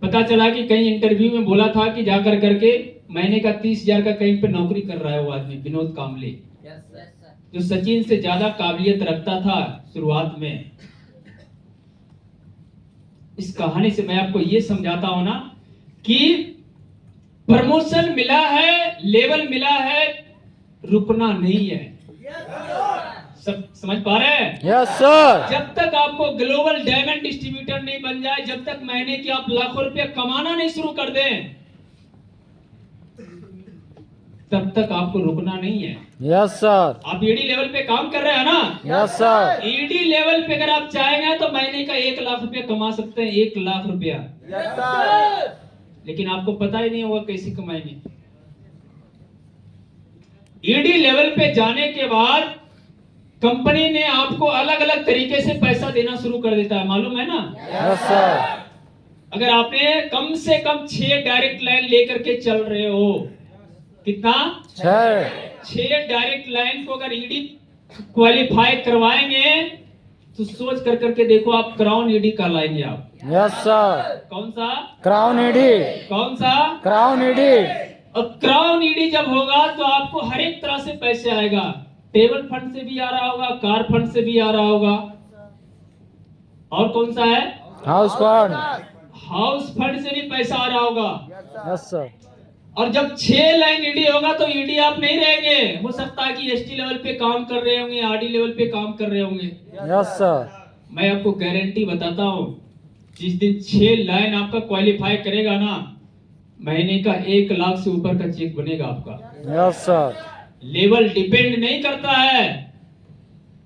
[SPEAKER 1] पता चला कि कहीं इंटरव्यू में बोला था कि जाकर करके महीने का 30,000 का कहीं पे नौकरी कर रहा है वो आदमी, विनोद कांबले, जो सचिन से ज्यादा काबिलियत रखता था शुरुआत में। इस कहानी से मैं आपको ये समझाता हूं ना कि प्रमोशन मिला है, लेवल मिला है, रुकना नहीं है। सब समझ पा रहे हैं?
[SPEAKER 2] Yes sir.
[SPEAKER 1] जब तक आपको ग्लोबल डायमंड डिस्ट्रीब्यूटर नहीं बन जाए, जब तक महीने की आप लाखों रुपए कमाना नहीं शुरू कर दें, तब तक आपको रुकना नहीं है।
[SPEAKER 2] Yes sir.
[SPEAKER 1] आप ईडी लेवल पे काम कर रहे हैं ना?
[SPEAKER 2] Yes sir.
[SPEAKER 1] ईडी लेवल पे अगर आप चाहेंगे तो महीने का 1 लाख रुपया कमा सकते हैं, 1 लाख रुपया।
[SPEAKER 4] Yes sir.
[SPEAKER 1] लेकिन आपको पता ही नहीं होगा कैसे कमाएंगे। ईडी लेवल पे जाने के बाद कंपनी ने आपको अलग अलग तरीके से पैसा देना शुरू कर देता है, मालूम है ना?
[SPEAKER 2] Yes sir.
[SPEAKER 1] अगर आपने कम से कम 6 डायरेक्ट लाइन लेकर के चल रहे हो, कितना? 6 डायरेक्ट लाइन को अगर ईडी क्वालिफाई करवाएंगे तो सोच कर करके देखो, आप क्राउन ईडी कहलाएंगे आप।
[SPEAKER 2] Yes sir.
[SPEAKER 1] कौन सा?
[SPEAKER 2] Crown ED.
[SPEAKER 1] कौन सा?
[SPEAKER 2] Crown ED.
[SPEAKER 1] और क्राउन ईडी जब होगा तो आपको हर एक तरह से पैसे आएगा। टेबल फंड से भी आ रहा होगा, कार फंड से भी आ रहा होगा, और कौन सा है?
[SPEAKER 2] House fund.
[SPEAKER 1] हाउस फंड से भी पैसा आ रहा होगा।
[SPEAKER 2] Yes sir.
[SPEAKER 1] और जब 6 लाइन ईडी होगा तो ईडी आप नहीं रहेंगे। हो सकता है कि एसटी लेवल पे काम कर रहे होंगे, आरडी लेवल पे काम कर रहे होंगे।
[SPEAKER 2] Yes sir.
[SPEAKER 1] मैं आपको गारंटी बताता हूँ, जिस दिन 6 लाइन आपका क्वालिफाई करेगा ना, महीने का 1 लाख से ऊपर का चेक बनेगा आपका।
[SPEAKER 2] Yes sir.
[SPEAKER 1] लेवल डिपेंड नहीं करता है,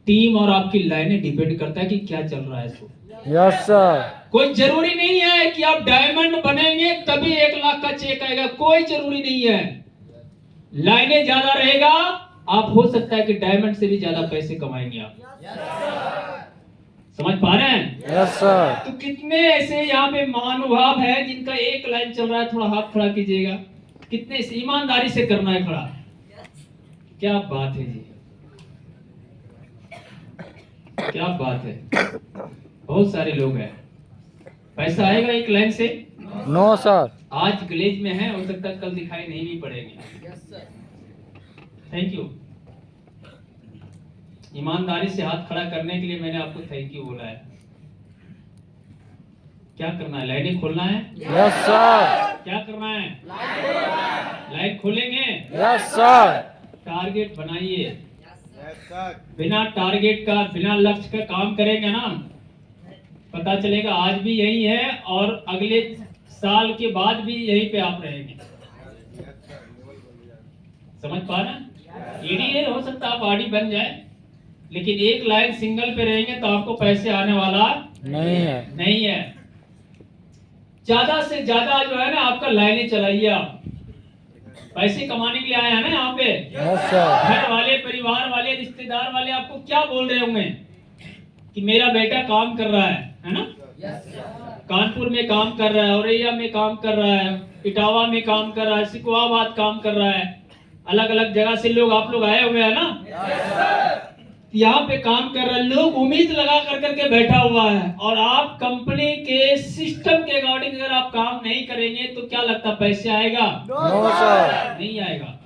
[SPEAKER 1] टीम और आपकी लाइनें डिपेंड करता है कि क्या चल रहा है इसको।
[SPEAKER 2] Yes sir.
[SPEAKER 1] कोई जरूरी नहीं है कि आप डायमंड बनेंगे तभी 1 लाख का चेक आएगा, कोई जरूरी नहीं है। लाइनें ज्यादा रहेगा, आप हो सकता है कि डायमंड से भी ज्यादा पैसे कमाएंगे आप। समझ पा रहे हैं?
[SPEAKER 2] Yes sir.
[SPEAKER 1] तो कितने ऐसे यहाँ पे महानुभाव है जिनका 1 लाइन चल रहा है, थोड़ा हाथ खड़ा कीजिएगा। कितने ईमानदारी से करना है खड़ा। क्या बात है जी, क्या बात है। बहुत सारे लोग हैं। पैसा आएगा 1 लाइन से?
[SPEAKER 2] No sir.
[SPEAKER 1] आज ग्लेज में है, हो सकता है कल दिखाई नहीं भी पड़ेंगे। Thank you. ईमानदारी से हाथ खड़ा करने के लिए मैंने आपको थैंक यू बोला है। क्या करना है? लाइनें खोलना है?
[SPEAKER 2] Yes sir.
[SPEAKER 1] क्या करना है? लाइन खोलेंगे?
[SPEAKER 2] Yes sir.
[SPEAKER 1] टारगेट बनाइए।
[SPEAKER 4] Yes sir.
[SPEAKER 1] बिना टारगेट का, बिना लक्ष्य का काम करेंगे ना, पता चलेगा आज भी यही है और अगले साल के बाद भी यहीं पे आप रहेंगे। समझ पा रहे? ईडी हो सकता है आप आरडी बन जाए, लेकिन 1 लाइन सिंगल पे रहेंगे तो आपको पैसे आने वाला नहीं है। ज्यादा से ज्यादा जो है ना आपका लाइनें चलाइए। आप पैसे कमाने के लिए आए हैं ना यहाँ पे।
[SPEAKER 2] Yes sir.
[SPEAKER 1] घर वाले, परिवार वाले, रिश्तेदार वाले आपको क्या बोल रहे होंगे कि मेरा बेटा काम कर रहा है ना? कानपुर में काम कर रहा है, औरैया में काम कर रहा है, इटावा में काम कर रहा है, सिकोहाबाद काम कर रहा है। अलग अलग जगह से लोग, आप लोग आए हुए हैं ना, यहाँ पे काम कर रहे हैं। लोग उम्मीद लगा कर करके बैठा हुआ है, और आप कंपनी के सिस्टम के अकॉर्डिंग अगर आप काम नहीं करेंगे तो क्या लगता पैसे आएगा?
[SPEAKER 2] No sir.
[SPEAKER 1] नहीं आएगा।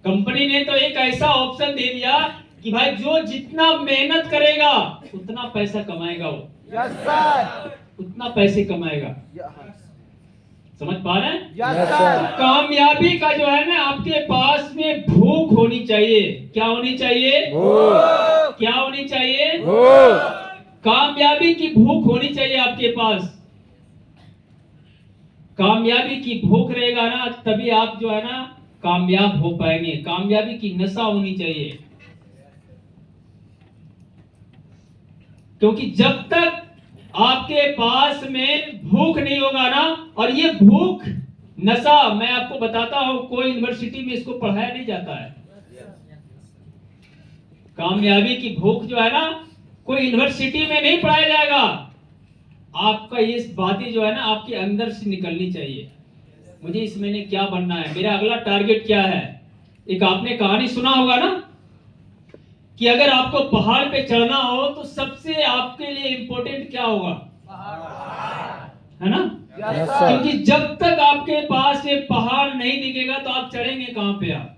[SPEAKER 1] कंपनी ने तो एक ऐसा ऑप्शन दे दिया कि भाई जो जितना मेहनत करेगा उतना पैसा कमाएगा, वो
[SPEAKER 4] यस सर।
[SPEAKER 1] उतना पैसे कमाएगा। समझ पा रहे हैं?
[SPEAKER 2] Yes sir.
[SPEAKER 1] कामयाबी का जो है ना आपके पास में भूख होनी चाहिए। क्या होनी चाहिए?
[SPEAKER 2] भूख।
[SPEAKER 1] क्या होनी चाहिए?
[SPEAKER 2] भूख।
[SPEAKER 1] कामयाबी की भूख होनी चाहिए आपके पास। कामयाबी की भूख रहेगा ना तभी आप जो है ना कामयाब हो पाएंगे। कामयाबी की नशा होनी चाहिए, क्योंकि जब तक आपके पास में भूख नहीं होगा ना, और ये भूख नशा मैं आपको बताता हूं कोई यूनिवर्सिटी में इसको पढ़ाया नहीं जाता है। कामयाबी की भूख जो है ना कोई यूनिवर्सिटी में नहीं पढ़ाया जाएगा। आपका ये बातें जो है ना आपके अंदर से निकलनी चाहिए। मुझे इस महीने क्या बनना है, मेरा अगला टारगेट क्या है। एक आपने कहानी सुना होगा ना कि अगर आपको पहाड़ पे चढ़ना हो तो सबसे आपके लिए इंपॉर्टेंट क्या होगा? है ना?
[SPEAKER 2] Yes sir.
[SPEAKER 1] क्योंकि जब तक आपके पास ये पहाड़ नहीं दिखेगा तो आप चढ़ेंगे कहां पे आप?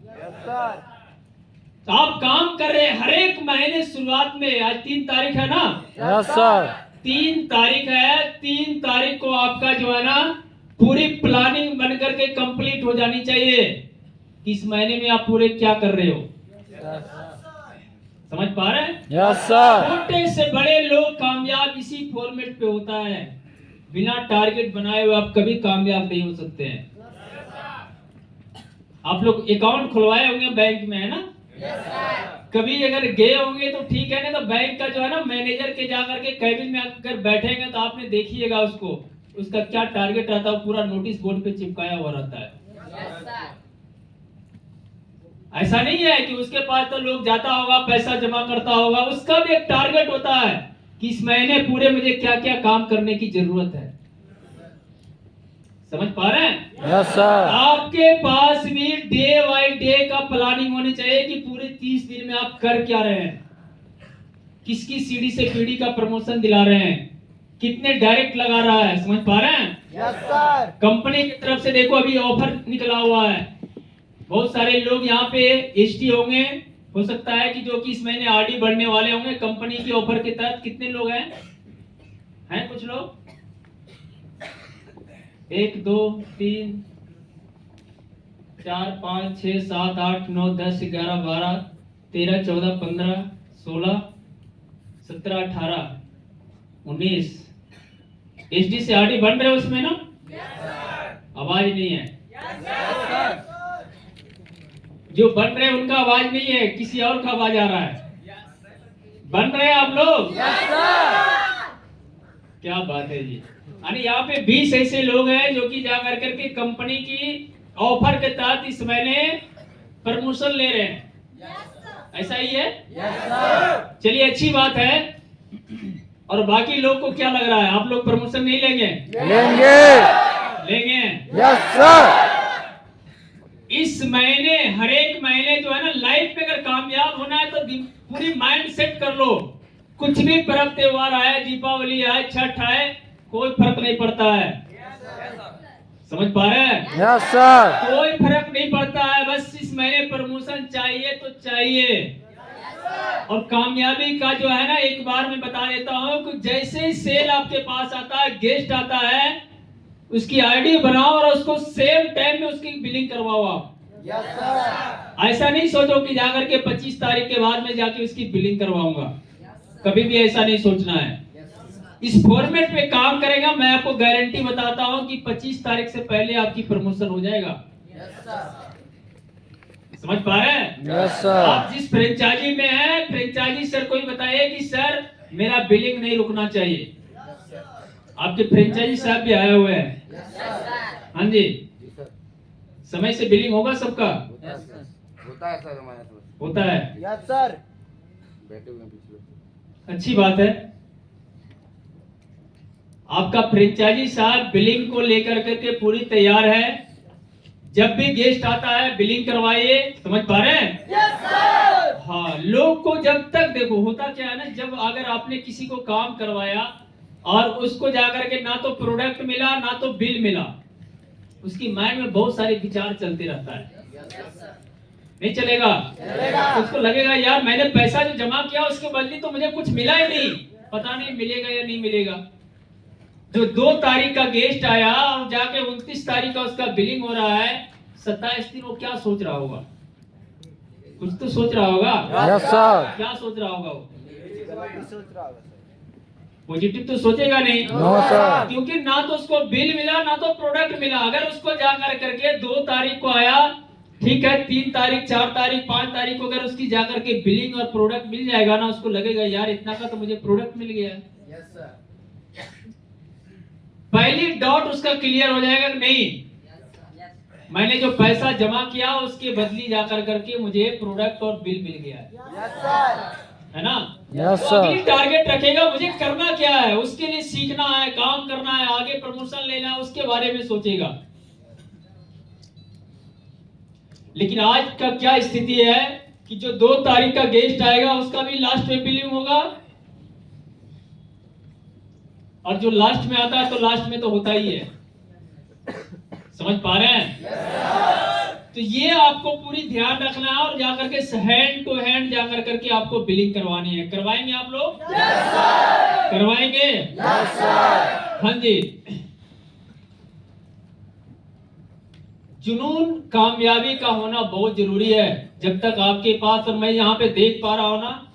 [SPEAKER 1] तो आप काम कर रहे हैं हर एक महीने शुरुआत में। आज 3 तारीख है ना?
[SPEAKER 2] Yes sir.
[SPEAKER 1] 3 तारीख है। 3 तारीख को आपका जो है ना पूरी प्लानिंग बन करके कंप्लीट हो जानी चाहिए। इस महीने में आप पूरे क्या कर रहे हो? समझ पा रहे हैं?
[SPEAKER 2] Yes sir.
[SPEAKER 1] छोटे से बड़े लोग कामयाब इसी फॉर्मेट पे होता है। बिना टारगेट बनाए हुए आप कभी कामयाब नहीं हो सकते हैं। आप लोग अकाउंट खुलवाए होंगे बैंक में, है ना? कभी अगर गए होंगे तो ठीक है, ना तो बैंक का जो है ना मैनेजर के जाकर के कैबिन में अगर बैठेंगे तो आपने देखिएगा उसको, उसका क्या टारगेट रहता है पूरा नोटिस बोर्ड पे चिपकाया हुआ रहता है। ऐसा नहीं है कि उसके पास तो लोग जाता होगा पैसा जमा करता होगा, उसका भी एक टारगेट होता है कि इस महीने पूरे मुझे क्या क्या काम करने की जरूरत है। समझ पा रहे हैं?
[SPEAKER 2] Yes sir.
[SPEAKER 1] आपके पास भी डे बाय डे का प्लानिंग होनी चाहिए कि पूरे 30 दिन में आप कर क्या रहे हैं, किसकी सीढ़ी से पीढ़ी का प्रमोशन दिला रहे हैं, कितने डायरेक्ट लगा रहा है। समझ पा रहे हैं?
[SPEAKER 4] Yes sir.
[SPEAKER 1] कंपनी की तरफ से देखो अभी ऑफर निकला हुआ है। बहुत सारे लोग यहाँ पे एसटी होंगे, हो सकता है कि जो कि इस महीने आरडी बढ़ने वाले होंगे कंपनी की ऑफर के तहत। कितने लोग हैं कुछ लोग? 1 2 3 4 5 6 7 8 9 10 11 12 13 14 15 16 17 18 19 एसडी से आरडी बन रहे हो उसमें ना? आवाज नहीं है। जो बन रहे हैं उनका आवाज नहीं है, किसी और का आवाज आ रहा है। बन रहे हैं आप लोग? क्या बात है जी। यानी यहाँ पे 20 ऐसे लोग हैं जो कि जा करके कंपनी की ऑफर के तहत इस महीने प्रमोशन ले रहे हैं। ऐसा ही है? चलिए अच्छी बात है। और बाकी लोग को क्या लग रहा है, आप लोग प्रमोशन नहीं लेंगे? लेंगे।
[SPEAKER 2] Yes sir.
[SPEAKER 1] इस महीने हर एक महीने जो है ना लाइफ में अगर कामयाब होना है तो पूरी माइंड सेट कर लो। कुछ भी पर्व त्योहार आए, दीपावली आए, छठ आए, कोई फर्क नहीं पड़ता है। समझ पा रहे हैं?
[SPEAKER 2] Yes sir.
[SPEAKER 1] कोई फर्क नहीं पड़ता है, बस इस महीने प्रमोशन चाहिए तो चाहिए। और कामयाबी का जो है ना एक बार मैं बता देता हूँ कि जैसे ही सेल आपके पास आता है, गेस्ट आता है, उसकी आईडी बनाओ और उसको सेम टाइम में उसकी बिलिंग करवाओ आप।
[SPEAKER 4] Yes sir.
[SPEAKER 1] ऐसा नहीं सोचो कि जाकर के 25 तारीख के बाद में जाके उसकी बिलिंग करवाऊंगा, कभी भी ऐसा नहीं सोचना है। इस फॉर्मेट में काम करेगा, मैं आपको गारंटी बताता हूं कि 25 तारीख से पहले आपकी प्रमोशन हो जाएगा। समझ पा रहे हैं?
[SPEAKER 2] Yes sir.
[SPEAKER 1] आप जिस फ्रेंचाइजी में हैं, फ्रेंचाइजी सर को ही बताइए कि सर मेरा बिलिंग नहीं रुकना चाहिए। आपके फ्रेंचाइजी साहब भी आए हुए हैं। हाँ जी, समय से बिलिंग होगा सबका?
[SPEAKER 4] होता है सर, हमारे साथ
[SPEAKER 1] होता है।
[SPEAKER 4] Yes sir.
[SPEAKER 1] अच्छी बात है। आपका फ्रेंचाइजी साहब बिलिंग को लेकर करके पूरी तैयार है। जब भी गेस्ट आता है बिलिंग करवाइए। समझ पा रहे हैं?
[SPEAKER 4] Yes sir.
[SPEAKER 1] हाँ, लोग को जब तक देखो होता क्या है ना, जब अगर आपने किसी को काम करवाया और उसको जाकर के ना तो प्रोडक्ट मिला ना तो बिल मिला, उसकी माइंड में बहुत सारे विचार चलते रहता है। नहीं चलेगा? उसको लगेगा यार मैंने पैसा जो जमा किया उसके बदले तो मुझे कुछ मिला ही नहीं, पता नहीं मिलेगा या नहीं मिलेगा। जो 2 तारीख का गेस्ट आया और जाके 29 तारीख का उसका बिलिंग हो रहा है, 27 दिन वो क्या सोच रहा होगा? कुछ तो सोच रहा होगा।
[SPEAKER 2] Yes sir.
[SPEAKER 1] क्या सोच रहा होगा वो?
[SPEAKER 4] सोच रहा होगा सर।
[SPEAKER 1] पॉजिटिव तो सोचेगा नहीं।
[SPEAKER 2] No sir.
[SPEAKER 1] क्योंकि ना तो उसको बिल मिला ना तो प्रोडक्ट मिला। अगर उसको जाकर करके 2 तारीख को आया, ठीक है, 3 तारीख, 4 तारीख, 5 तारीख को अगर उसकी जाकर के बिलिंग और प्रोडक्ट मिल जाएगा ना, उसको लगेगा यार इतना का तो मुझे प्रोडक्ट मिल गया।
[SPEAKER 3] Yes sir.
[SPEAKER 1] पहली डॉट उसका क्लियर हो जाएगा कि नहीं, मैंने जो पैसा जमा किया उसके बदली जाकर करके मुझे प्रोडक्ट और बिल मिल गया है।
[SPEAKER 4] Yes sir.
[SPEAKER 1] है ना?
[SPEAKER 2] यस
[SPEAKER 1] तो
[SPEAKER 2] सर।
[SPEAKER 1] अगली टारगेट रखेगा, मुझे करना क्या है, उसके लिए सीखना है, काम करना है, आगे प्रमोशन लेना है, उसके बारे में सोचेगा। लेकिन आज का क्या स्थिति है कि जो 2 तारीख का गेस्ट आएगा उसका भी लास्ट में बिलिंग होगा, और जो लास्ट में आता है तो लास्ट में तो होता ही है। समझ पा रहे हैं? तो ये आपको पूरी ध्यान रखना है और जाकर के हैंड टू हैंड जाकर करके आपको बिलिंग करवानी है। करवाएंगे आप लोग? करवाएंगे? हाँ जी। जुनून कामयाबी का होना बहुत जरूरी है। जब तक आपके पास, और मैं यहाँ पे देख पा रहा हूँ ना,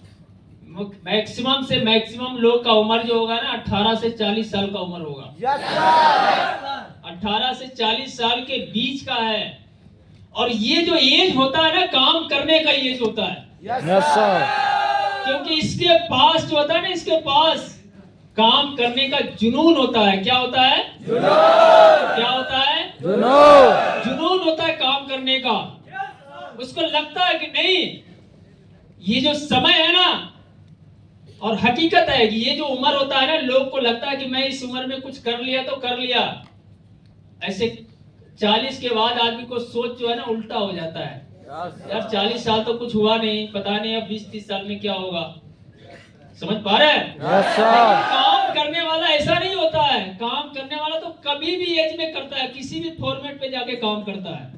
[SPEAKER 1] मैक्सिमम से मैक्सिमम लोग का उम्र जो होगा ना 18 से 40 साल का उम्र होगा।
[SPEAKER 4] Yes sir.
[SPEAKER 1] 18 से 40 साल के बीच का है, और ये जो एज होता है ना, काम करने का एज होता है।
[SPEAKER 2] Yes sir.
[SPEAKER 1] क्योंकि इसके पास जो होता है ना, इसके पास काम करने का जुनून होता है। क्या होता है? जुनून। क्या होता है?
[SPEAKER 2] जुनून।
[SPEAKER 1] जुनून होता है काम करने का। उसको लगता है कि नहीं, ये जो समय है ना, और हकीकत है कि ये जो उम्र होता है ना, लोग को लगता है कि मैं इस उम्र में कुछ कर लिया तो कर लिया। ऐसे 40 के बाद आदमी को सोच जो है ना उल्टा हो जाता है, यार 40 साल तो कुछ हुआ नहीं, पता नहीं अब 20-30 साल में क्या होगा। समझ पा रहे हैं?
[SPEAKER 2] Yes sir.
[SPEAKER 1] काम करने वाला ऐसा नहीं होता है। काम करने वाला तो कभी भी एज में करता है, किसी भी फॉर्मेट पे जाके काम करता है।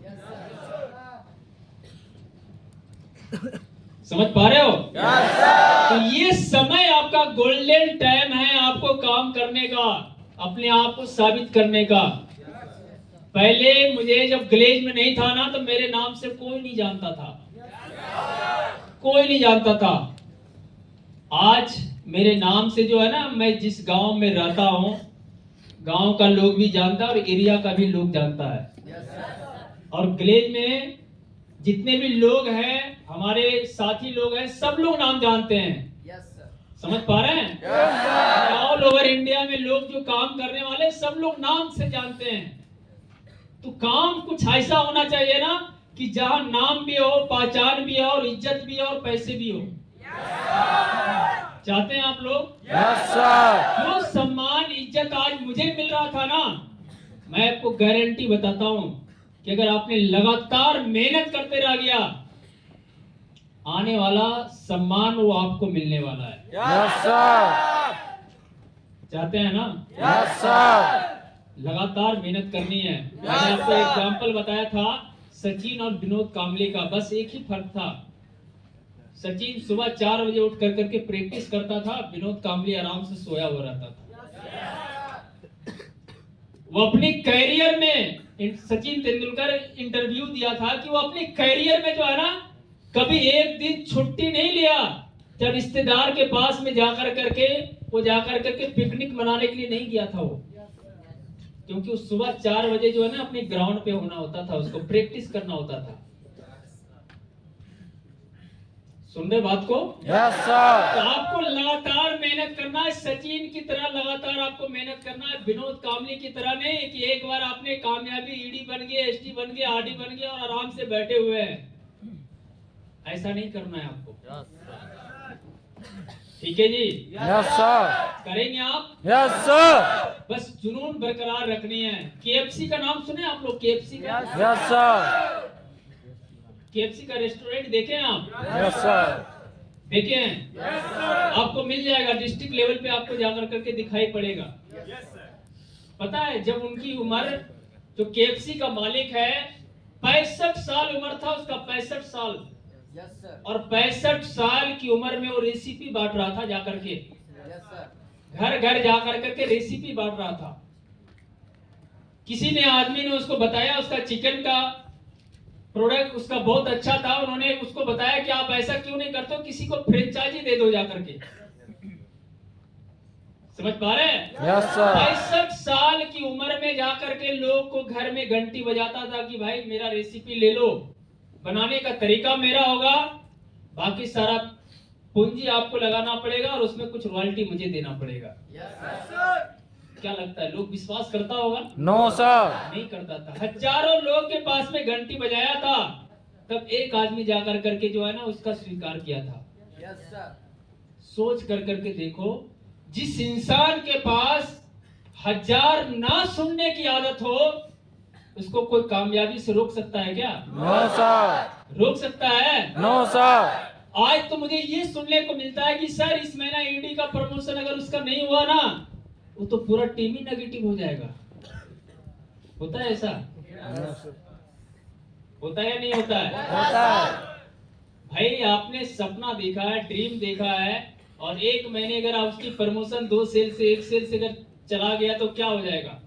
[SPEAKER 1] समझ पा रहे हो? तो ये समय आपका गोल्डन टाइम है आपको काम करने का, अपने आप को साबित करने का। पहले मुझे जब ग्लेज में नहीं था ना, तो मेरे नाम से कोई नहीं जानता था, कोई नहीं जानता था। आज मेरे नाम से जो है ना, मैं जिस गांव में रहता हूं, गांव का लोग भी जानता है और एरिया का भी लोग जानता है। और ग्लेज में जितने भी लोग हैं, हमारे साथी लोग हैं, सब लोग नाम जानते हैं। समझ पा रहे हैं? ऑल ओवर इंडिया में लोग जो काम करने वाले सब लोग नाम से जानते हैं। तो काम कुछ ऐसा होना चाहिए ना कि जहां नाम भी हो, पहचान भी हो, और इज्जत भी हो, और पैसे भी हो। चाहते हैं आप लोग?
[SPEAKER 2] Yes sir.
[SPEAKER 1] जो सम्मान इज्जत आज मुझे मिल रहा था ना, मैं आपको गारंटी बताता हूं कि अगर आपने लगातार मेहनत करते रह गया, आने वाला सम्मान वो आपको मिलने वाला है।
[SPEAKER 2] Yes sir.
[SPEAKER 1] चाहते हैं ना?
[SPEAKER 2] Yes sir.
[SPEAKER 1] लगातार मेहनत करनी है। मैंने आपको एग्जाम्पल बताया था सचिन और विनोद कांबले का, बस एक ही फर्क था। सचिन सुबह 4 बजे उठ कर करके प्रैक्टिस करता था, विनोद कांबले आराम से सोया हुआ रहता था। वो अपने कैरियर में, सचिन तेंदुलकर इंटरव्यू दिया था कि वो अपने कैरियर में जो है ना, कभी एक दिन छुट्टी नहीं लिया जब रिश्तेदार के पास में जाकर करके पिकनिक मनाने के लिए नहीं गया था वो। क्योंकि उस सुबह 4 बजे जो है ना, अपने ग्राउंड पे होना होता था, उसको प्रैक्टिस करना होता था। सुन रहे बात को?
[SPEAKER 2] Yes sir.
[SPEAKER 1] तो आपको लगातार मेहनत करना है, सचिन की तरह लगातार आपको मेहनत करना है, विनोद कांबले की तरह नहीं कि एक बार आपने कामयाबी ईडी बन गए, एसटी बन गए, आरडी बन गए और आराम से बैठे हुए हैं। ऐसा नहीं करना है आपको। ठीक है जी?
[SPEAKER 2] Yes sir.
[SPEAKER 1] करेंगे आप?
[SPEAKER 2] Yes sir.
[SPEAKER 1] बस जुनून बरकरार रखनी है। केएफसी का नाम सुने आप लोग? केएफसी का?
[SPEAKER 2] Yes sir.
[SPEAKER 1] केएफसी का रेस्टोरेंट देखे हैं आप?
[SPEAKER 2] Yes sir.
[SPEAKER 1] देखे हैं? आपको मिल जाएगा, डिस्ट्रिक्ट लेवल पे आपको जाकर करके दिखाई पड़ेगा। पता है जब उनकी उम्र, जो केएफसी का मालिक है, 65 साल उम्र था उसका, 65 साल। और 65 साल की उम्र में वो रेसिपी बांट रहा था जाकर के। घर घर जाकर करके रेसिपी बांट रहा था। किसी ने आदमी ने उसको बताया उसका चिकन का प्रोडक्ट उसका बहुत अच्छा था। उन्होंने उसको बताया कि आप ऐसा क्यों नहीं करते हो, किसी को फ्रेंचाइजी दे दो जाकर के। समझ पा रहे हैं?
[SPEAKER 2] यस सर
[SPEAKER 1] 65 साल की उम्र में जाकर के लोग को घर में घंटी बजाता था कि भाई मेरा रेसिपी ले लो, बनाने का तरीका मेरा होगा, बाकी सारा पूंजी आपको लगाना पड़ेगा और उसमें कुछ रॉयल्टी मुझे देना पड़ेगा। क्या लगता है लोग विश्वास करता होगा?
[SPEAKER 2] नो सर
[SPEAKER 1] नहीं करता था। हजारों लोग के पास में घंटी बजाया था, तब एक आदमी जाकर करके जो है ना उसका स्वीकार किया था। सोच कर करके देखो, जिस इंसान के पास हजार ना सुनने की आदत हो उसको कोई कामयाबी से रोक सकता है क्या?
[SPEAKER 2] नो सर
[SPEAKER 1] रोक सकता है?
[SPEAKER 2] नो सर
[SPEAKER 1] आज तो मुझे ये सुनने को मिलता है कि सर इस महीना ईडी का प्रमोशन अगर उसका नहीं हुआ ना वो तो पूरा टीम ही नेगेटिव हो जाएगा। होता है ऐसा? होता है या नहीं होता है?
[SPEAKER 2] होता है
[SPEAKER 1] भाई आपने सपना देखा है, ड्रीम देखा है, और एक महीने अगर आप उसकी प्रमोशन 2 सेल से 1 सेल से अगर चला गया तो क्या हो जाएगा?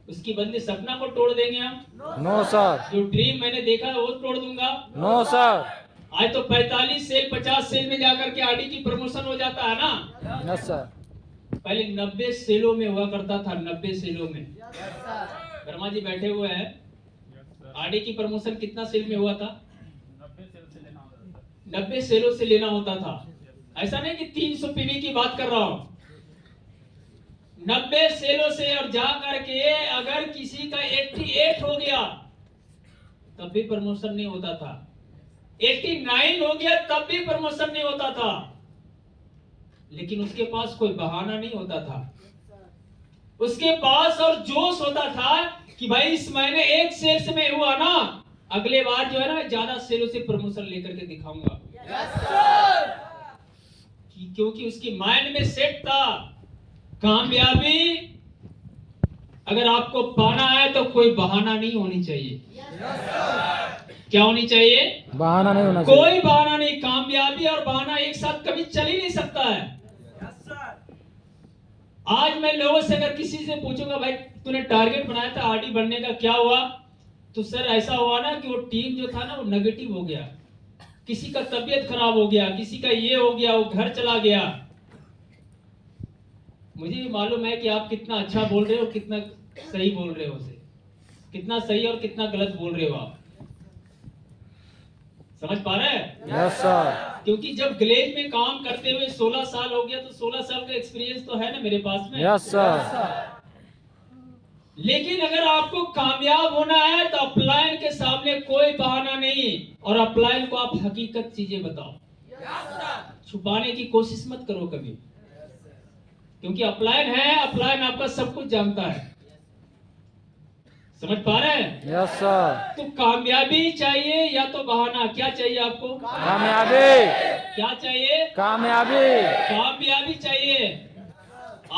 [SPEAKER 1] उसकी बदले सपना को तोड़ देंगे हम?
[SPEAKER 2] नो सर
[SPEAKER 1] जो ड्रीम मैंने देखा है वो तोड़ दूंगा?
[SPEAKER 2] नो सर
[SPEAKER 1] आज तो 45 सेल 50 सेल में जाकर के आरडी की प्रमोशन हो जाता है ना।
[SPEAKER 2] यस सर
[SPEAKER 1] पहले 90 सेलों में हुआ करता था, 90 सेलों में। वर्मा जी बैठे हुए हैं, आरडी की प्रमोशन कितना सेल में हुआ था? 90 सेलों से लेना होता था। ऐसा नहीं कि 300 पीवी की बात कर रहा हूं, 90 सेलों से। और जा करके अगर किसी का 88 हो गया तब भी प्रमोशन नहीं होता था, 89 हो गया तब भी प्रमोशन नहीं होता था। लेकिन उसके पास कोई बहाना नहीं होता था, उसके पास और जोश होता था कि भाई इस महीने 1 सेल से मैं हुआ ना, अगले बार जो है ना ज्यादा सेलों से प्रमोशन लेकर के दिखाऊंगा। क्योंकि उसकी माइंड में सेट था कामयाबी अगर आपको पाना है तो कोई बहाना नहीं होनी चाहिए। क्या होनी चाहिए?
[SPEAKER 2] बहाना नहीं होना चाहिए
[SPEAKER 1] कोई बहाना नहीं। कामयाबी और बहाना एक साथ कभी चल ही नहीं सकता है। आज मैं लोगों से अगर किसी से पूछूंगा भाई तूने टारगेट बनाया था आरडी बनने का, क्या हुआ? तो सर ऐसा हुआ ना कि वो टीम जो था ना वो नेगेटिव हो गया, किसी का तबीयत खराब हो गया, किसी का ये हो गया, वो घर चला गया। मुझे भी मालूम है कि आप कितना अच्छा बोल रहे हो, कितना सही बोल रहे हो, कितना सही और कितना गलत बोल रहे हो आप। समझ पा रहे हैं?
[SPEAKER 2] यस सर
[SPEAKER 1] क्योंकि जब ग्लेज में काम करते हुए 16 साल हो गया तो 16 साल का एक्सपीरियंस तो है ना मेरे पास में।
[SPEAKER 2] यस सर
[SPEAKER 1] लेकिन अगर आपको कामयाब होना है तो अपलाइन के सामने कोई बहाना नहीं, और अपलाइन को आप हकीकत चीजें बताओ, छुपाने की कोशिश मत करो कभी, क्योंकि अपलाइन है, अपलाइन आपका सब कुछ जानता है। समझ पा रहे हैं?
[SPEAKER 2] यस सर
[SPEAKER 1] तो कामयाबी चाहिए या तो बहाना? क्या चाहिए आपको?
[SPEAKER 2] कामयाबी
[SPEAKER 1] क्या चाहिए?
[SPEAKER 2] कामयाबी
[SPEAKER 1] कामयाबी चाहिए।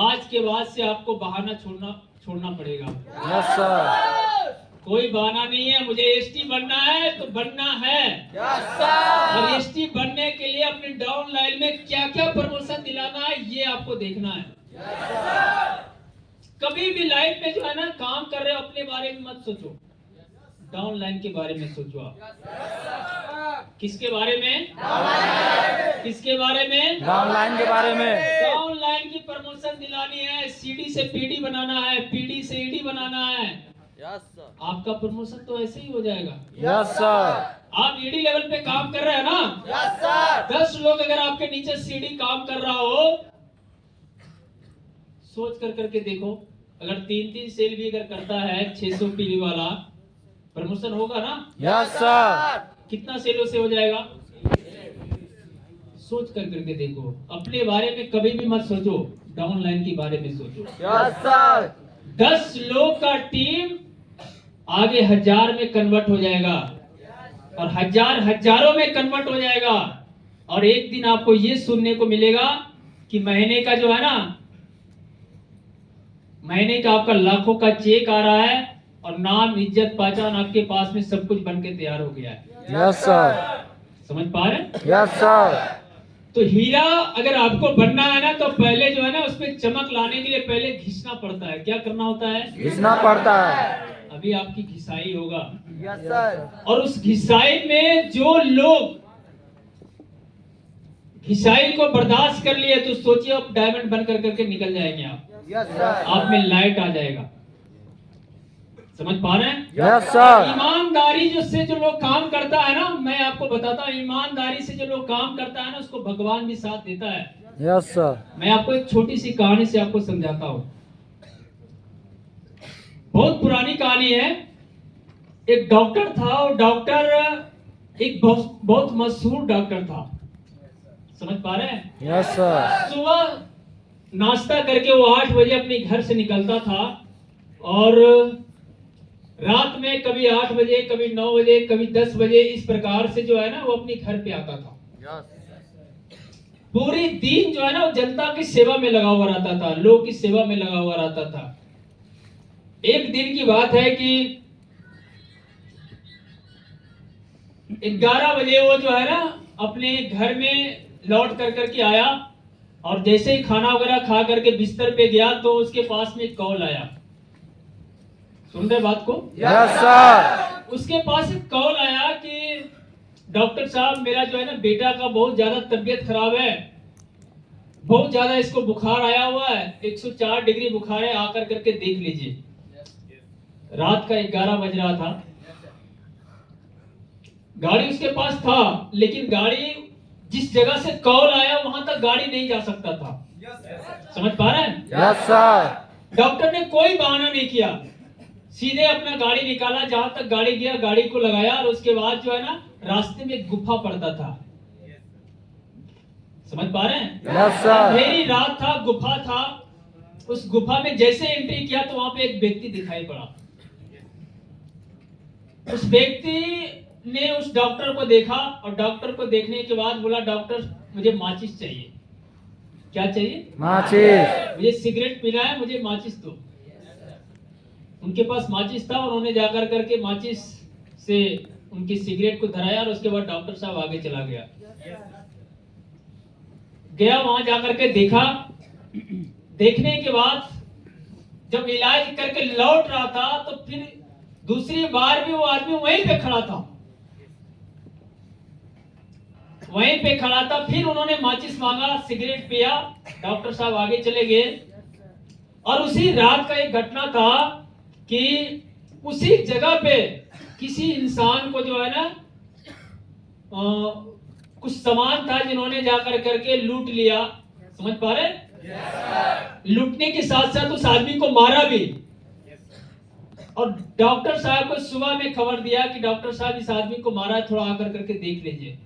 [SPEAKER 1] आज के बाद से आपको बहाना छोड़ना पड़ेगा।
[SPEAKER 2] यस सर
[SPEAKER 1] कोई बहाना नहीं है। मुझे एसटी बनना है तो बनना है, और एसटी बनने के लिए अपने डाउन लाइन में क्या क्या प्रमोशन दिलाना है ये आपको देखना है। कभी भी लाइफ में जो है ना काम कर रहे हो अपने बारे में मत सोचो, डाउन लाइन के बारे में सोचो। आप किसके बारे में? किसके बारे में?
[SPEAKER 2] डाउन लाइन के बारे में।
[SPEAKER 1] डाउन लाइन की प्रमोशन दिलानी है, सीडी से पीडी बनाना है, पीडी से ईडी बनाना है। आपका प्रमोशन तो ऐसे ही हो जाएगा।
[SPEAKER 2] यस सर
[SPEAKER 1] आप ईडी लेवल पे काम कर रहे हैं ना, 10 लोग अगर आपके नीचे सीडी काम कर रहा हो, सोच कर करके देखो, अगर 3-3 सेल भी अगर करता है 600 पीवी वाला, प्रमोशन होगा ना?
[SPEAKER 2] यस सर
[SPEAKER 1] कितना सेलों से हो जाएगा? सोच कर करके देखो। अपने बारे में कभी भी मत सोचो, डाउन लाइन के बारे में सोचो।
[SPEAKER 2] यस सर
[SPEAKER 1] 10 लोग का टीम आगे 1000 में कन्वर्ट हो जाएगा, और 1000 हजारों में कन्वर्ट हो जाएगा। और एक दिन आपको ये सुनने को मिलेगा कि महीने का जो है ना, महीने का आपका लाखों का चेक आ रहा है, और नाम इज्जत पहचान आपके पास में सब कुछ बन के तैयार हो गया है।
[SPEAKER 2] यस सर
[SPEAKER 1] समझ पा रहे हैं?
[SPEAKER 2] यस सर
[SPEAKER 1] तो हीरा अगर आपको बनना है ना, तो पहले जो है ना उसमें चमक लाने के लिए पहले घिसना पड़ता है। क्या करना होता है?
[SPEAKER 2] घिसना पड़ता है।
[SPEAKER 1] अभी आपकी घिसाई होगा,
[SPEAKER 4] यस सर।
[SPEAKER 1] और उस घिसाई में जो लोग घिसाई को बर्दाश्त कर लिए, तो सोचिए आप डायमंड बन कर करके निकल जाएंगे।
[SPEAKER 4] Yes sir.
[SPEAKER 1] आप में लाइट आ जाएगा। समझ पा रहे हैं?
[SPEAKER 2] Yes sir.
[SPEAKER 1] ईमानदारी से जो लोग काम करता है ना, मैं आपको बताता हूँ, ईमानदारी से जो लोग काम करता है ना, उसको भगवान भी साथ देता है।
[SPEAKER 2] Yes sir.
[SPEAKER 1] मैं आपको एक छोटी सी कहानी से आपको समझाता हूँ। बहुत पुरानी कहानी है। एक डॉक्टर था, और डॉक्टर एक बहुत मशहूर डॉक्टर था। समझ पा रहे हैं?
[SPEAKER 2] Yes sir.
[SPEAKER 1] सुबह नाश्ता करके वो 8 बजे अपने घर से निकलता था, और रात में कभी 8 बजे, कभी 9 बजे, कभी 10 बजे, इस प्रकार से जो है ना वो अपने घर पे आता था। पूरी दिन जो है ना वो जनता की सेवा में लगा हुआ रहता था, लोग की सेवा में लगा हुआ रहता था। एक दिन की बात है कि 11 बजे वो जो है ना अपने घर में लौट कर करके आया, और जैसे ही खाना वगैरह खा करके बिस्तर पे गया, तो उसके पास में एक कॉल आया। सुन रहे बात को?
[SPEAKER 2] Yes sir.
[SPEAKER 1] उसके पास एक कॉल आया कि डॉक्टर साहब, मेरा जो है ना बेटा का बहुत ज्यादा तबीयत खराब है, बहुत ज्यादा इसको बुखार आया हुआ है, 104 डिग्री बुखार है, आकर करके देख लीजिए। रात का 11 बज रहा था। गाड़ी उसके पास था, लेकिन गाड़ी जिस जगह से कॉल आया वहां तक गाड़ी नहीं जा सकता था। समझ पा रहे हैं?
[SPEAKER 2] Yes sir.
[SPEAKER 1] डॉक्टर ने कोई बहाना नहीं किया, सीधे अपना गाड़ी निकाला, जहां तक गाड़ी गया गाड़ी को लगाया, और उसके बाद जो है ना रास्ते में एक गुफा पड़ता था। समझ पा रहे हैं?
[SPEAKER 2] Yes sir.
[SPEAKER 1] अंधेरी रात था, गुफा था। उस गुफा में जैसे एंट्री किया, तो वहां पे एक व्यक्ति दिखाई पड़ा। उस व्यक्ति ने उस डॉक्टर को देखा, और डॉक्टर को देखने के बाद बोला, डॉक्टर मुझे माचिस चाहिए। क्या चाहिए?
[SPEAKER 2] माचिस।
[SPEAKER 1] मुझे सिगरेट पीना है, मुझे माचिस दो। उनके पास माचिस था, उन्होंने जाकर करके माचिस से उनकी सिगरेट को धराया, और उसके बाद डॉक्टर साहब आगे चला गया। वहां जाकर के देखा। देखने के बाद जब इलाज करके लौट रहा था, तो फिर दूसरी बार भी वो आदमी वहीं पे खड़ा था, वहीं पे खड़ा था। फिर उन्होंने माचिस मांगा, सिगरेट पिया, डॉक्टर साहब आगे चले गए। और उसी रात का एक घटना था कि उसी जगह पे किसी इंसान को जो है ना कुछ सामान था, जिन्होंने जाकर करके लूट लिया। समझ पा रहे? लूटने के साथ साथ उस आदमी को मारा भी। और डॉक्टर साहब को सुबह में खबर दिया कि डॉक्टर साहब इस आदमी को मारा है, थोड़ा आकर करके देख लीजिए।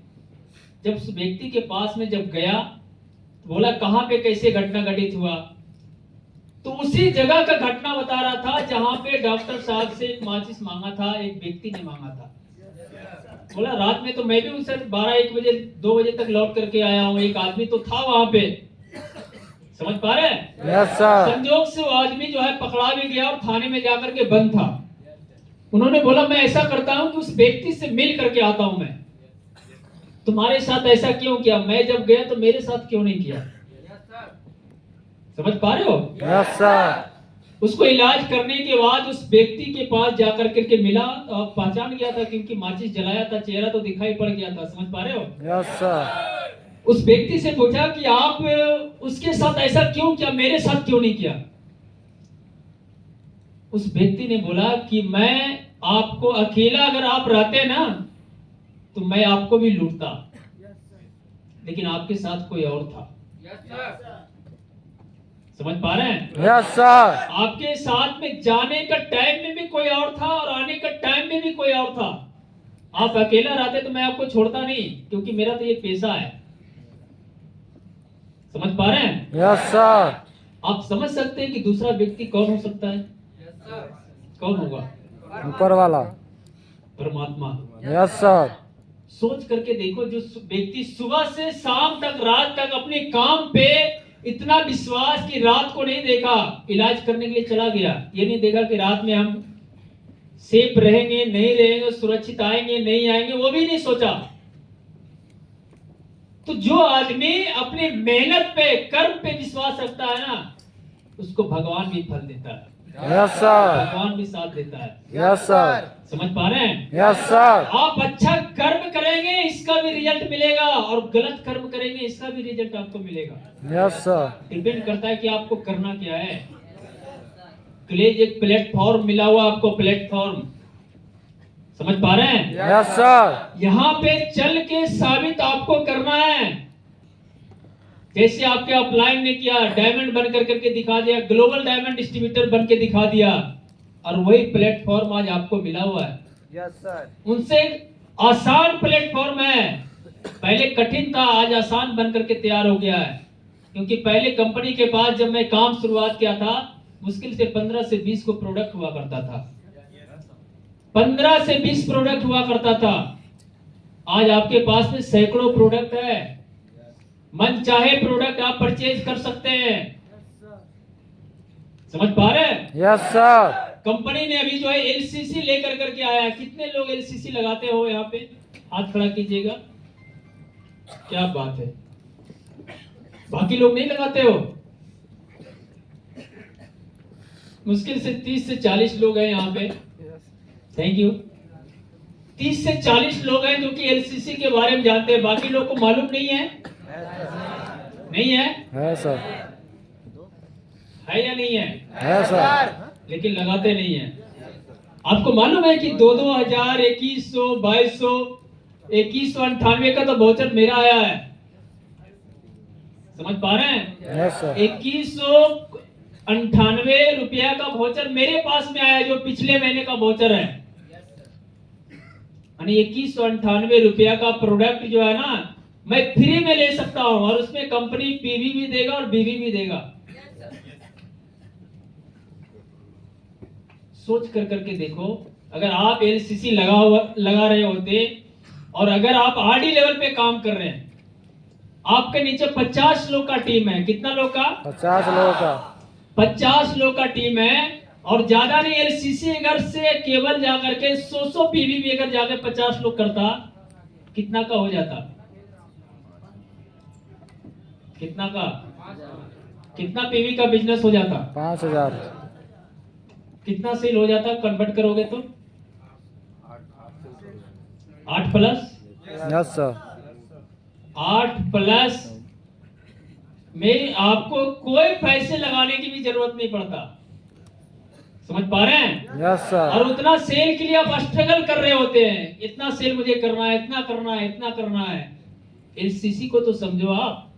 [SPEAKER 1] जब उस व्यक्ति के पास में जब गया, बोला कहां पे कैसे घटना घटित हुआ, तो उसी जगह का घटना बता रहा था जहां पे डॉक्टर साहब से एक माचिस मांगा था, एक व्यक्ति ने मांगा था। बोला रात में तो मैं भी उनसे 12-1 बजे 2 बजे तक लौट करके आया हूं, एक आदमी तो था वहां पे। समझ पा रहे हैं?
[SPEAKER 2] Yes sir.
[SPEAKER 1] संजोग से वो आदमी जो है पकड़ा भी गया, और थाने में जाकर के बंद था। उन्होंने बोला मैं ऐसा करता हूं कि उस व्यक्ति से मिल करके आता हूं, मैं तुम्हारे साथ ऐसा क्यों किया, मैं जब गया तो मेरे साथ क्यों नहीं किया। समझ पा रहे हो?
[SPEAKER 2] Yes sir.
[SPEAKER 1] उसको इलाज करने के बाद उस व्यक्ति के पास जाकर करके मिला, पहचान गया था क्योंकि माचिस जलाया था, चेहरा तो दिखाई पड़ गया था। समझ पा रहे हो?
[SPEAKER 2] Yes sir.
[SPEAKER 1] उस व्यक्ति से पूछा कि आप उसके साथ ऐसा क्यों किया, मेरे साथ क्यों नहीं किया। उस व्यक्ति ने बोला कि मैं आपको अकेला अगर आप रहते ना, तो मैं आपको भी लूटता, लेकिन आपके साथ कोई और था। समझ पा रहे हैं?
[SPEAKER 2] Yes sir.
[SPEAKER 1] आपके साथ में जाने का टाइम में भी कोई और था, और आने का टाइम में भी कोई और था। आप अकेला रहते तो मैं आपको छोड़ता नहीं, क्योंकि मेरा तो ये पेशा है। समझ पा रहे हैं?
[SPEAKER 2] Yes sir.
[SPEAKER 1] आप समझ सकते हैं कि दूसरा व्यक्ति कौन हो सकता है? कौन होगा?
[SPEAKER 2] ऊपर वाला
[SPEAKER 1] परमात्मा।
[SPEAKER 2] Yes sir.
[SPEAKER 1] सोच करके देखो, जो व्यक्ति सुबह से शाम तक, रात तक अपने काम पे इतना विश्वास कि रात को नहीं देखा, इलाज करने के लिए चला गया, ये नहीं देखा कि रात में हम सेफ रहेंगे नहीं रहेंगे, सुरक्षित आएंगे नहीं आएंगे, वो भी नहीं सोचा। तो जो आदमी अपनी मेहनत पे, कर्म पे विश्वास रखता है ना, उसको भगवान भी फल देता है,
[SPEAKER 2] यस सर,
[SPEAKER 1] भगवान भी साथ देता है।
[SPEAKER 2] यस सर,
[SPEAKER 1] समझ पा रहे हैं?
[SPEAKER 2] यस सर,
[SPEAKER 1] आप अच्छा कर्म करेंगे इसका भी रिजल्ट मिलेगा, और गलत कर्म करेंगे इसका भी रिजल्ट आपको मिलेगा।
[SPEAKER 2] यस सर,
[SPEAKER 1] डिपेंड करता है कि आपको करना क्या है। कलेज एक प्लेटफॉर्म मिला हुआ आपको, प्लेटफॉर्म, समझ पा रहे हैं?
[SPEAKER 2] यस सर,
[SPEAKER 1] यहाँ पे चल के साबित आपको करना है। जैसे आपके अपलाइन ने किया, डायमंड बन करके दिखा दिया, ग्लोबल डायमंड डिस्ट्रीब्यूटर बन के दिखा दिया, और वही प्लेटफॉर्म आज आपको मिला हुआ है।
[SPEAKER 4] Yes sir.
[SPEAKER 1] उनसे आसान प्लेटफॉर्म है, पहले कठिन था, आज आसान बन करके तैयार हो गया है। क्योंकि पहले कंपनी के पास जब मैं काम शुरुआत किया था, मुश्किल से 15 से 20 को प्रोडक्ट हुआ करता था, 15 से 20 प्रोडक्ट हुआ करता था। आज आपके पास में सैकड़ों प्रोडक्ट है, मन चाहे प्रोडक्ट आप परचेज कर सकते हैं। समझ पा रहे हैं?
[SPEAKER 2] यस सर,
[SPEAKER 1] कंपनी ने अभी जो है एलसीसी लेकर करके आया है। कितने लोग एलसीसी लगाते हो यहाँ पे? हाथ खड़ा कीजिएगा। क्या बात है, बाकी लोग नहीं लगाते हो? मुश्किल से 30 से 40 लोग हैं यहाँ पे। Thank you. 30 से 40 लोग हैं जो कि एलसीसी के बारे में जानते हैं, बाकी लोग को मालूम नहीं है। नहीं है?
[SPEAKER 2] है सर,
[SPEAKER 1] है या नहीं है?
[SPEAKER 2] है सर,
[SPEAKER 1] लेकिन लगाते नहीं है। आपको मालूम है कि 2000, 2100, 2200, 2198 का तो वाउचर मेरा आया है। समझ पा रहे हैं?
[SPEAKER 2] यस सर,
[SPEAKER 1] 2198 रुपया का वाउचर मेरे पास में आया, जो पिछले महीने का वाउचर है। यानी 2198 रुपया का प्रोडक्ट जो है ना, मैं फ्री में ले सकता हूं, और उसमें कंपनी पीवी भी देगा और बीवी भी देगा। सोच कर करके देखो, अगर आप एलसीसी लगा रहे होते, और अगर आप आरडी लेवल पे काम कर रहे हैं, आपके नीचे 50 लोग का टीम है। कितना लोग का?
[SPEAKER 2] 50 लोगों का,
[SPEAKER 1] 50 लोग का टीम है। और ज्यादा नहीं, एलसीसी अगर से केवल जाकर के 100 पीवी भी अगर जाकर 50 लोग करता, कितना का हो जाता? कितना का? कितना पीवी का बिजनेस हो जाता?
[SPEAKER 2] 5000,
[SPEAKER 1] कितना सेल हो जाता कन्वर्ट करोगे तो? 8 प्लस?
[SPEAKER 2] यस सर,
[SPEAKER 1] 8 प्लस में आपको कोई पैसे लगाने की भी जरूरत नहीं पड़ता। समझ पा रहे हैं?
[SPEAKER 2] यस सर,
[SPEAKER 1] और उतना सेल के लिए आप स्ट्रगल कर रहे होते हैं, इतना सेल मुझे करना है, इतना करना है, इतना करना है। एलसीसी को तो समझो आप।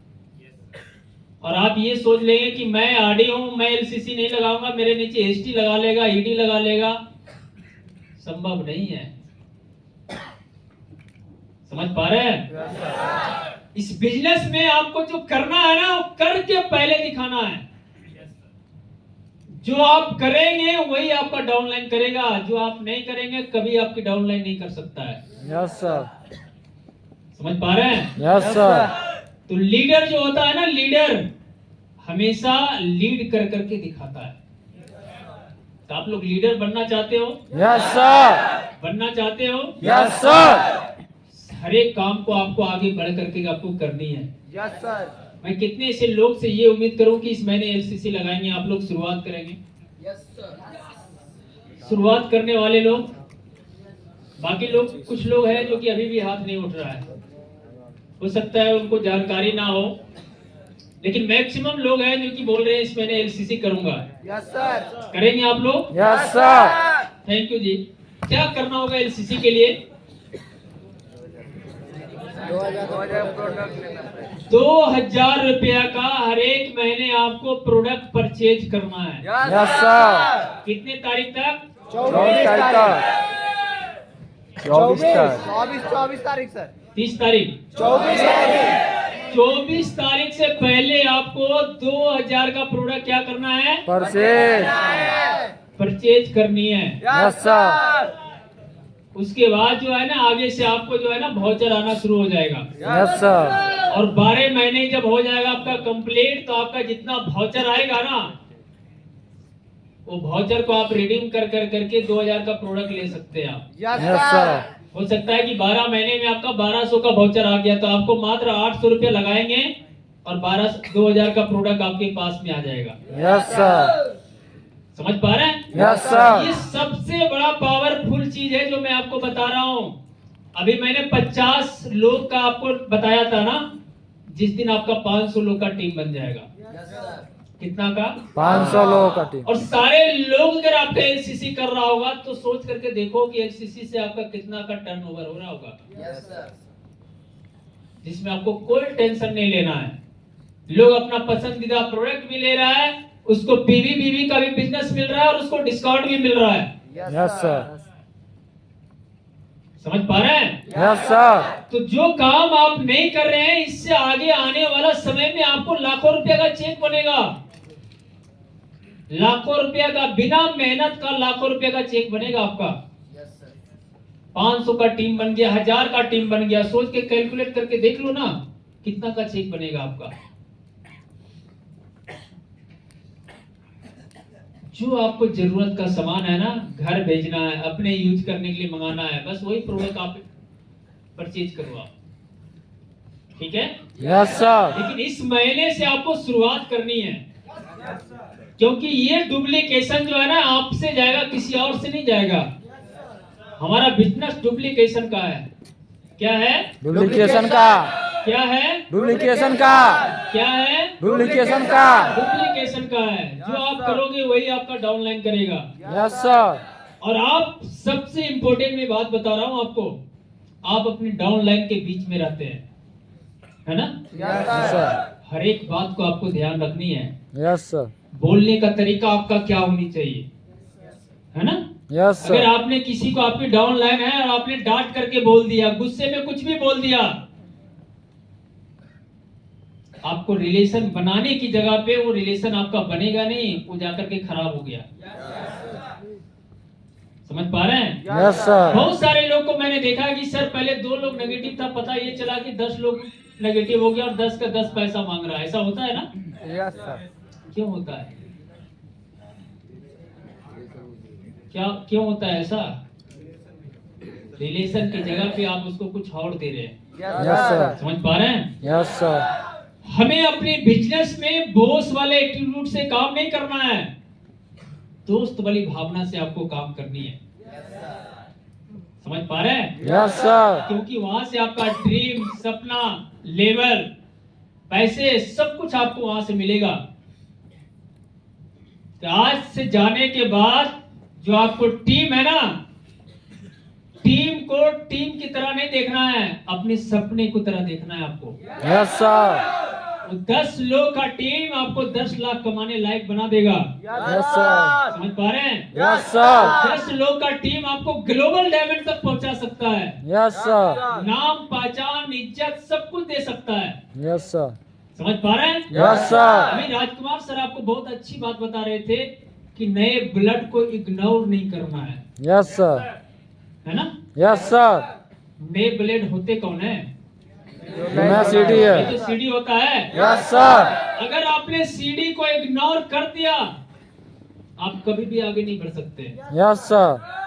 [SPEAKER 1] और आप ये सोच लेंगे कि मैं आरडी हूं, मैं एलसीसी नहीं लगाऊंगा, मेरे नीचे एसटी लगा लेगा, ईडी लगा लेगा, संभव नहीं है। समझ पा रहे हैं? इस बिजनेस में आपको जो करना है ना, वो करके पहले दिखाना है। जो आप करेंगे वही आपका डाउनलाइन करेगा, जो आप नहीं करेंगे कभी आपकी डाउनलाइन नहीं कर सकता है।
[SPEAKER 2] यस सर,
[SPEAKER 1] समझ पा रहे हैं?
[SPEAKER 2] यस सर,
[SPEAKER 1] तो लीडर जो होता है ना, लीडर हमेशा लीड कर करके दिखाता है। तो आप लोग लीडर बनना चाहते हो?
[SPEAKER 2] यस सर,
[SPEAKER 1] बनना चाहते हो?
[SPEAKER 2] यस सर,
[SPEAKER 1] हर एक काम को आपको आगे बढ़ करके आपको करनी है।
[SPEAKER 4] Yes sir.
[SPEAKER 1] मैं कितने ऐसे लोग से ये उम्मीद करूं कि इस महीने एलसीसी लगाएंगे, आप लोग शुरुआत करेंगे। शुरुआत करने वाले लोग, बाकी लोग, कुछ लोग हैं जो कि अभी भी हाथ नहीं उठ रहा है। हो सकता है उनको जानकारी ना हो, लेकिन मैक्सिमम लोग हैं जो कि बोल रहे हैं इस महीने एलसीसी करूंगा।
[SPEAKER 4] Yes sir.
[SPEAKER 1] करेंगे आप लोग?
[SPEAKER 2] यस सर,
[SPEAKER 1] थैंक यू जी। क्या करना होगा एलसीसी के लिए? 2000 रुपया का हर एक महीने आपको प्रोडक्ट परचेज करना है।
[SPEAKER 2] यस सर,
[SPEAKER 1] कितने तारीख तक?
[SPEAKER 2] 24 तारीख तक, 24 तक,
[SPEAKER 4] 24 तारीख सर।
[SPEAKER 1] 30 तारीख? 24 तारीख से पहले आपको 2000 का प्रोडक्ट क्या करना है?
[SPEAKER 2] परचेज,
[SPEAKER 1] परचेज करनी है।
[SPEAKER 2] यस सर,
[SPEAKER 1] उसके बाद जो है ना, आगे से आपको जो है ना वाउचर आना शुरू हो जाएगा।
[SPEAKER 2] यस सर,
[SPEAKER 1] और 12 महीने जब हो जाएगा आपका कंप्लीट, तो आपका जितना वाउचर आएगा ना, वो वाउचर को आप रिडीम कर करके 2000 का प्रोडक्ट ले सकते हैं आप।
[SPEAKER 2] Yes sir.
[SPEAKER 1] हो सकता है कि 12 महीने में आपका 1200 का वाउचर आ गया, तो आपको मात्र 800 रुपया लगाएंगे और 2000 का प्रोडक्ट आपके पास में आ जाएगा।
[SPEAKER 2] Yes sir.
[SPEAKER 1] समझ पा रहे हैं?
[SPEAKER 2] Yes sir.
[SPEAKER 1] ये सबसे बड़ा पावरफुल चीज है जो मैं आपको बता रहा हूं। अभी मैंने 50 लोग का आपको बताया था ना, जिस दिन आपका 500 लोग का टीम बन जाएगा। कितना का?
[SPEAKER 2] 500 लोगों का टीम।
[SPEAKER 1] और सारे लोग अगर आपका एलसीसी कर रहा होगा तो सोच करके देखो कि एलसीसी से आपका कितना का टर्नओवर हो रहा होगा, जिसमें आपको कोई टेंशन नहीं लेना है। लोग अपना पसंदीदा प्रोडक्ट भी ले रहा है, उसको पीवी का भी बिजनेस मिल रहा है और उसको डिस्काउंट भी मिल रहा है।
[SPEAKER 2] Yes sir.
[SPEAKER 1] समझ पा रहे हैं?
[SPEAKER 2] Yes sir.
[SPEAKER 1] तो जो काम आप नहीं कर रहे हैं, इससे आगे आने वाला समय में आपको लाखों रुपया का चेक बनेगा। लाखों रुपया का, बिना मेहनत का लाखों रुपया का चेक बनेगा आपका। 500 का टीम बन गया, 1000 का टीम बन गया, सोच के कैलकुलेट करके देख लो ना कितना का चेक बनेगा आपका। जो आपको जरूरत का सामान है ना, घर भेजना है, अपने यूज करने के लिए मंगाना है, बस वही प्रोडक्ट आप परचेज करो आप, ठीक है?
[SPEAKER 2] Yes sir.
[SPEAKER 1] लेकिन इस महीने से आपको शुरुआत करनी है, क्योंकि ये डुप्लीकेशन जो है ना आपसे जाएगा, किसी और से नहीं जाएगा। हमारा बिजनेस डुप्लीकेशन का है। क्या है?
[SPEAKER 2] डुप्लीकेशन का।
[SPEAKER 1] क्या है?
[SPEAKER 2] डुप्लीकेशन का।
[SPEAKER 1] क्या है?
[SPEAKER 2] डुप्लीकेशन का।
[SPEAKER 1] डुप्लीकेशन का है। जो आप करोगे वही आपका डाउनलाइन करेगा।
[SPEAKER 2] Yes sir.
[SPEAKER 1] और आप, सबसे इंपॉर्टेंट मैं बात बता रहा हूं आपको, आप अपने डाउनलाइन के बीच में रहते हैं, है ना?
[SPEAKER 2] Yes sir.
[SPEAKER 1] हर एक बात को आपको ध्यान रखनी है।
[SPEAKER 2] Yes sir.
[SPEAKER 1] बोलने का तरीका आपका क्या होनी चाहिए, है ना?
[SPEAKER 2] यस
[SPEAKER 1] अगर
[SPEAKER 2] सर।
[SPEAKER 1] आपने किसी को, आपकी डाउन लाइन है और आपने डांट करके बोल दिया, गुस्से में कुछ भी बोल दिया, आपको रिलेशन बनाने की जगह पे वो रिलेशन आपका बनेगा नहीं, वो जाकर के खराब हो गया। समझ पा रहे हैं?
[SPEAKER 2] Yes sir.
[SPEAKER 1] बहुत सारे लोग को मैंने देखा कि सर पहले 2 लोग नेगेटिव था, पता ये चला कि 10 लोग नेगेटिव हो गया और 10 का 10 पैसा मांग रहा है। ऐसा होता है ना?
[SPEAKER 2] Yes sir.
[SPEAKER 1] क्यों होता है? क्यों होता है ऐसा? रिलेशन की जगह पे आप उसको कुछ और दे रहे हैं।
[SPEAKER 2] Yes sir.
[SPEAKER 1] समझ पा रहे हैं?
[SPEAKER 2] Yes sir.
[SPEAKER 1] हमें अपने बिजनेस में बॉस वाले एटीट्यूड से काम नहीं करना है, दोस्त वाली भावना से आपको काम करनी है। समझ पा रहे हैं?
[SPEAKER 2] Yes sir.
[SPEAKER 1] क्योंकि वहां से आपका ड्रीम, सपना, लेवल, पैसे, सब कुछ आपको वहां से मिलेगा। तो आज से जाने के बाद जो आपको टीम है ना, टीम को टीम की तरह नहीं देखना है, अपने सपने की तरह देखना है आपको।
[SPEAKER 2] Yes sir.
[SPEAKER 1] 10 लोग का टीम आपको 10 लाख कमाने लायक बना देगा।
[SPEAKER 2] Yes sir.
[SPEAKER 1] समझ पा रहे हैं?
[SPEAKER 2] Yes sir.
[SPEAKER 1] 10 लोग का टीम आपको ग्लोबल डायमंड तक पहुंचा सकता है।
[SPEAKER 2] Yes sir.
[SPEAKER 1] नाम, पहचान, इज्जत सब कुछ दे सकता है।
[SPEAKER 2] Yes sir.
[SPEAKER 1] समझ पा रहे हैं?
[SPEAKER 2] Yes sir.
[SPEAKER 1] अभी राजकुमार सर आपको बहुत अच्छी बात बता रहे थे कि नए ब्लड को इग्नोर नहीं करना है,
[SPEAKER 2] यस सर।
[SPEAKER 1] है ना?
[SPEAKER 2] Yes sir.
[SPEAKER 1] नए ब्लड होते कौन है?
[SPEAKER 2] मैं सीडी
[SPEAKER 1] ये
[SPEAKER 2] है।
[SPEAKER 1] तो सीडी होता है।
[SPEAKER 2] Yes sir.
[SPEAKER 1] अगर आपने सीडी को इग्नोर कर दिया, आप कभी भी आगे नहीं बढ़ सकते।
[SPEAKER 2] Yes sir.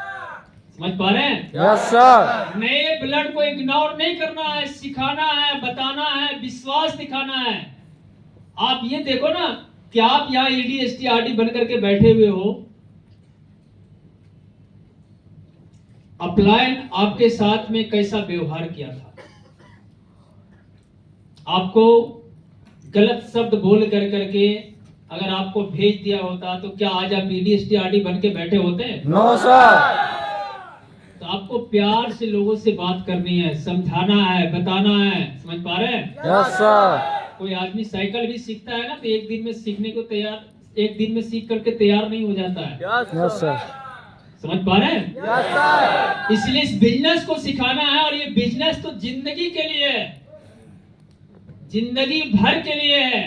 [SPEAKER 1] समझ पा रहे हैं?
[SPEAKER 2] Yes sir.
[SPEAKER 1] नए ब्लड को इग्नोर नहीं करना है, सिखाना है, बताना है, विश्वास दिखाना है। आप ये देखो ना कि आप यहाँ ईडी एसटी आरडी बन करके बैठे हुए हो, अपलायन आपके साथ में कैसा व्यवहार किया था, आपको गलत शब्द बोल कर करके अगर आपको भेज दिया होता तो क्या आज आप ईडी एसटी आरडी बन के बैठे होते?
[SPEAKER 2] No sir.
[SPEAKER 1] तो आपको प्यार से लोगों से बात करनी है, समझाना है, बताना है। समझ पा रहे हैं?
[SPEAKER 2] Yes sir.
[SPEAKER 1] कोई आदमी साइकिल भी सीखता है ना, तो एक दिन में सीखने को तैयार, एक दिन में सीख करके तैयार नहीं हो जाता है।
[SPEAKER 2] Yes sir.
[SPEAKER 1] समझ पा रहे हैं?
[SPEAKER 2] Yes sir.
[SPEAKER 1] इसलिए इस बिजनेस को सिखाना है, और ये बिजनेस तो जिंदगी के लिए है, जिंदगी भर के लिए है।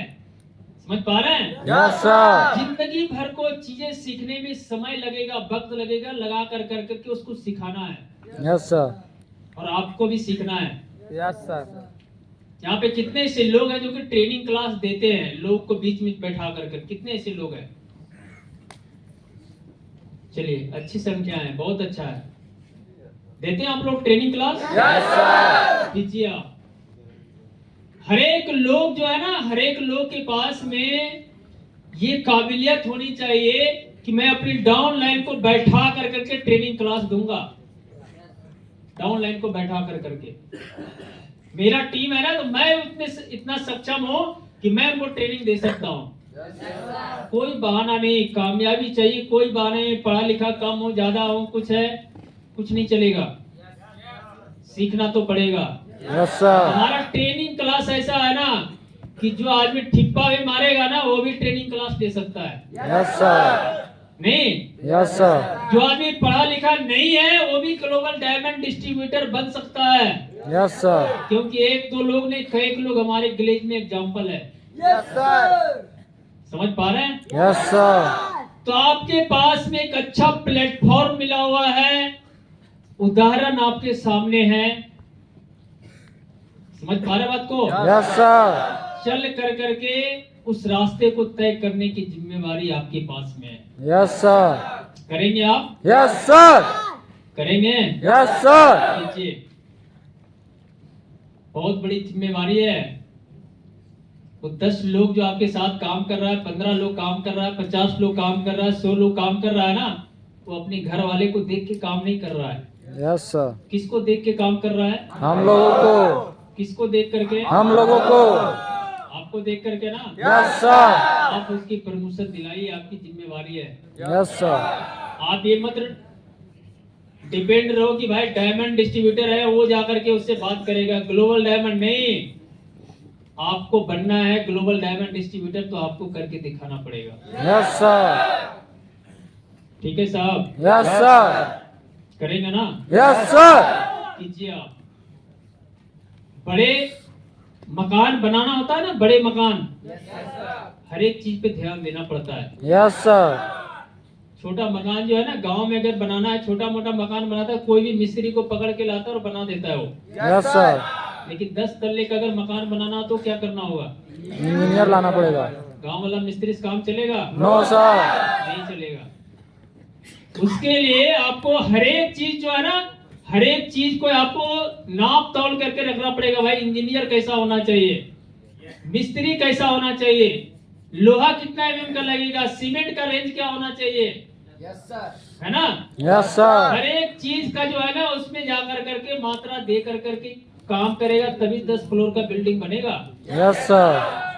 [SPEAKER 1] समझ पा रहे हैं?
[SPEAKER 2] Yes sir.
[SPEAKER 1] जिंदगी भर को चीजें सीखने में समय लगेगा, वक्त लगेगा, लगा कर करके उसको सिखाना है,
[SPEAKER 2] यस सर।
[SPEAKER 1] और आपको भी सीखना है।
[SPEAKER 2] Yes sir.
[SPEAKER 1] यहाँ पे कितने ऐसे लोग हैं जो कि ट्रेनिंग क्लास देते हैं, लोग को बीच में बैठा कर, कितने ऐसे लोग हैं? चलिए, अच्छी संख्या है, बहुत अच्छा है। देते हैं आप लोग ट्रेनिंग क्लास? दीजिए आप। हर एक लोग जो है ना, हर एक लोग के पास में ये काबिलियत होनी चाहिए कि मैं अपनी डाउन लाइन को बैठा कर करके ट्रेनिंग क्लास दूंगा। डाउन लाइन को बैठा कर करके मेरा टीम है ना, तो मैं उतने इतना सक्षम हूं कि मैं उनको ट्रेनिंग दे सकता हूं। कोई बहाना नहीं, कामयाबी चाहिए, कोई बहाना नहीं, पढ़ा लिखा कम हो ज्यादा हो, कुछ है, कुछ नहीं चलेगा, सीखना तो पड़ेगा।
[SPEAKER 2] Yes sir.
[SPEAKER 1] हमारा ट्रेनिंग क्लास ऐसा है ना कि जो आदमी ठिप्पा भी मारेगा ना, वो भी ट्रेनिंग क्लास दे सकता है।
[SPEAKER 2] Yes sir.
[SPEAKER 1] नहीं,
[SPEAKER 2] यस सर।
[SPEAKER 1] जो आदमी पढ़ा लिखा नहीं है वो भी ग्लोबल डायमंड डिस्ट्रीब्यूटर बन सकता है।
[SPEAKER 2] Yes sir.
[SPEAKER 1] क्योंकि एक दो लोग नहीं, कई लोग हमारे विलेज में एग्जाम्पल है। समझ पा रहे हैं?
[SPEAKER 2] Yes sir.
[SPEAKER 1] तो आपके पास में एक अच्छा प्लेटफॉर्म मिला हुआ है, उदाहरण आपके सामने है। समझ पा रहे बात को?
[SPEAKER 2] Yes sir.
[SPEAKER 1] चल कर करके उस रास्ते को तय करने की जिम्मेवारी आपके पास में है।
[SPEAKER 2] Yes sir.
[SPEAKER 1] करेंगे आप?
[SPEAKER 2] Yes sir.
[SPEAKER 1] करेंगे?
[SPEAKER 2] Yes sir.
[SPEAKER 1] कीजिए, बहुत बड़ी जिम्मेवारी है। वो 10 लोग जो आपके साथ काम कर रहा है, 15 लोग काम कर रहा है, 50 लोग काम कर रहा है, 100 लोग काम कर रहा है ना, वो अपने घर वाले को देख के काम नहीं कर रहा है।
[SPEAKER 2] Yes sir.
[SPEAKER 1] किसको देख के काम कर रहा है?
[SPEAKER 2] हम लोगों को।
[SPEAKER 1] किसको देख करके?
[SPEAKER 2] हम लोगों को।
[SPEAKER 1] आपको देख करके ना।
[SPEAKER 2] Yes sir.
[SPEAKER 1] आप उसकी प्रमोशन दिलाइए, आपकी जिम्मेवारी है।
[SPEAKER 2] Yes sir.
[SPEAKER 1] आप ये मत डिपेंड रहो कि भाई डायमंड डिस्ट्रीब्यूटर है वो जाकर के उससे बात करेगा। ग्लोबल डायमंड नहीं, आपको बनना है ग्लोबल डायमंड डिस्ट्रीब्यूटर, तो आपको करके दिखाना पड़ेगा।
[SPEAKER 2] Yes sir.
[SPEAKER 1] ठीक है साहब?
[SPEAKER 2] Yes sir.
[SPEAKER 1] करेंगे ना?
[SPEAKER 2] Yes sir.
[SPEAKER 1] कीजिए आप। बड़े मकान बनाना होता है ना, बड़े मकान, हर एक चीज पे ध्यान देना पड़ता है।
[SPEAKER 2] Yes sir.
[SPEAKER 1] छोटा मकान जो है ना, गांव में अगर बनाना है, छोटा मोटा मकान बनाता है, कोई भी मिस्त्री को पकड़ के लाता है और बना देता है वो।
[SPEAKER 2] Yes sir.
[SPEAKER 1] लेकिन 10 तल्ले का अगर मकान बनाना हो तो क्या करना होगा?
[SPEAKER 2] इंजीनियर लाना पड़ेगा।
[SPEAKER 1] गांव वाला मिस्त्री से काम चलेगा?
[SPEAKER 2] No sir.
[SPEAKER 1] नहीं चलेगा। उसके लिए आपको हर एक चीज जो है ना, हर एक चीज को आपको नाप तौल करके रखना पड़ेगा। भाई इंजीनियर कैसा होना चाहिए, मिस्त्री कैसा होना चाहिए, लोहा कितना एमएम का लगेगा, सीमेंट का रेंज क्या होना चाहिए, है ना?
[SPEAKER 2] Yes sir.
[SPEAKER 1] हर एक चीज का जो है ना, उसमें जाकर करके मात्रा दे कर करके काम करेगा, तभी 10 फ्लोर का बिल्डिंग बनेगा।
[SPEAKER 2] Yes sir.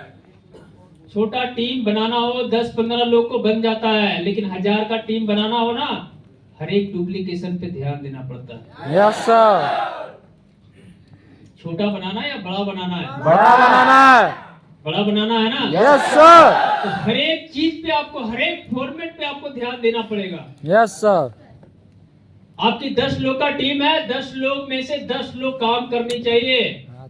[SPEAKER 1] छोटा टीम बनाना हो 10-15 लोग को बन जाता है, लेकिन 1000 का टीम बनाना हो ना, हर एक डुप्लीकेशन पे ध्यान देना पड़ता है।
[SPEAKER 2] Yes sir.
[SPEAKER 1] छोटा बनाना है या बड़ा बनाना है?
[SPEAKER 2] बड़ा बनाना है।
[SPEAKER 1] बड़ा बनाना है ना?
[SPEAKER 2] Yes sir.
[SPEAKER 1] तो हर एक चीज पे आपको, हर एक फॉर्मेट पे आपको ध्यान देना पड़ेगा।
[SPEAKER 2] Yes sir.
[SPEAKER 1] आपकी 10 लोग का टीम है, 10 लोग में से 10 लोग काम करनी चाहिए,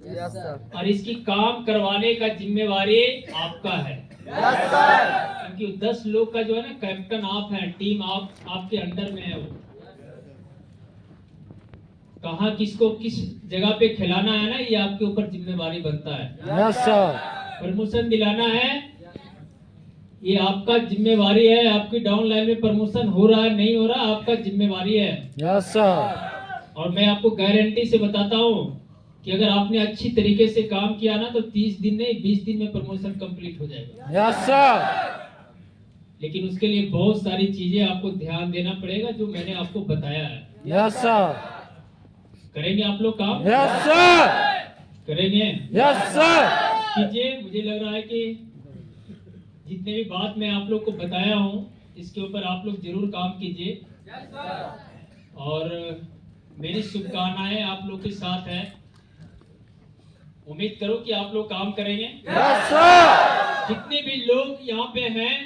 [SPEAKER 2] यस सर।
[SPEAKER 1] और इसकी काम करवाने का जिम्मेवारी आपका है।
[SPEAKER 2] Yes sir.
[SPEAKER 1] क्योंकि 10 लोग का जो है ना, कैप्टन आप हैं, टीम आपके अंडर में है। वो कहाँ किसको किस जगह पे खिलाना है ना, ये आपके ऊपर जिम्मेवारी बनता है।
[SPEAKER 2] Yes sir.
[SPEAKER 1] प्रमोशन दिलाना है, ये आपका जिम्मेवारी है। आपकी डाउन लाइन में प्रमोशन हो रहा है नहीं हो रहा, आपका जिम्मेवारी है।
[SPEAKER 2] Yes sir.
[SPEAKER 1] और मैं आपको गारंटी से बताता हूँ कि अगर आपने अच्छी तरीके से काम किया ना, तो 30 दिन नहीं 20 दिन में प्रमोशन कंप्लीट हो जाएगा।
[SPEAKER 2] Yes sir.
[SPEAKER 1] लेकिन उसके लिए बहुत सारी चीजें आपको ध्यान देना पड़ेगा, जो मैंने आपको बताया है।
[SPEAKER 2] Yes sir.
[SPEAKER 1] करेंगे आप लोग काम?
[SPEAKER 2] Yes sir.
[SPEAKER 1] करेंगे?
[SPEAKER 2] Yes sir.
[SPEAKER 1] कीजिए। मुझे लग रहा है कि जितने भी बात मैं आप लोग को बताया हूँ, इसके ऊपर आप लोग जरूर काम कीजिए। और मेरी शुभकामनाएं आप लोग के साथ है। उम्मीद करो कि आप लोग काम करेंगे।
[SPEAKER 2] Yes sir.
[SPEAKER 1] जितने भी लोग यहाँ पे हैं,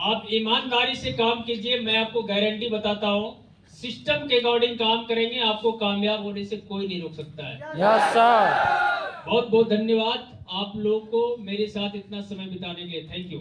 [SPEAKER 1] आप ईमानदारी से काम कीजिए। मैं आपको गारंटी बताता हूँ, सिस्टम के अकॉर्डिंग काम करेंगे, आपको कामयाब होने से कोई नहीं रोक सकता है।
[SPEAKER 2] Yes sir.
[SPEAKER 1] बहुत बहुत धन्यवाद आप लोग को मेरे साथ इतना समय बिताने के लिए। Thank you.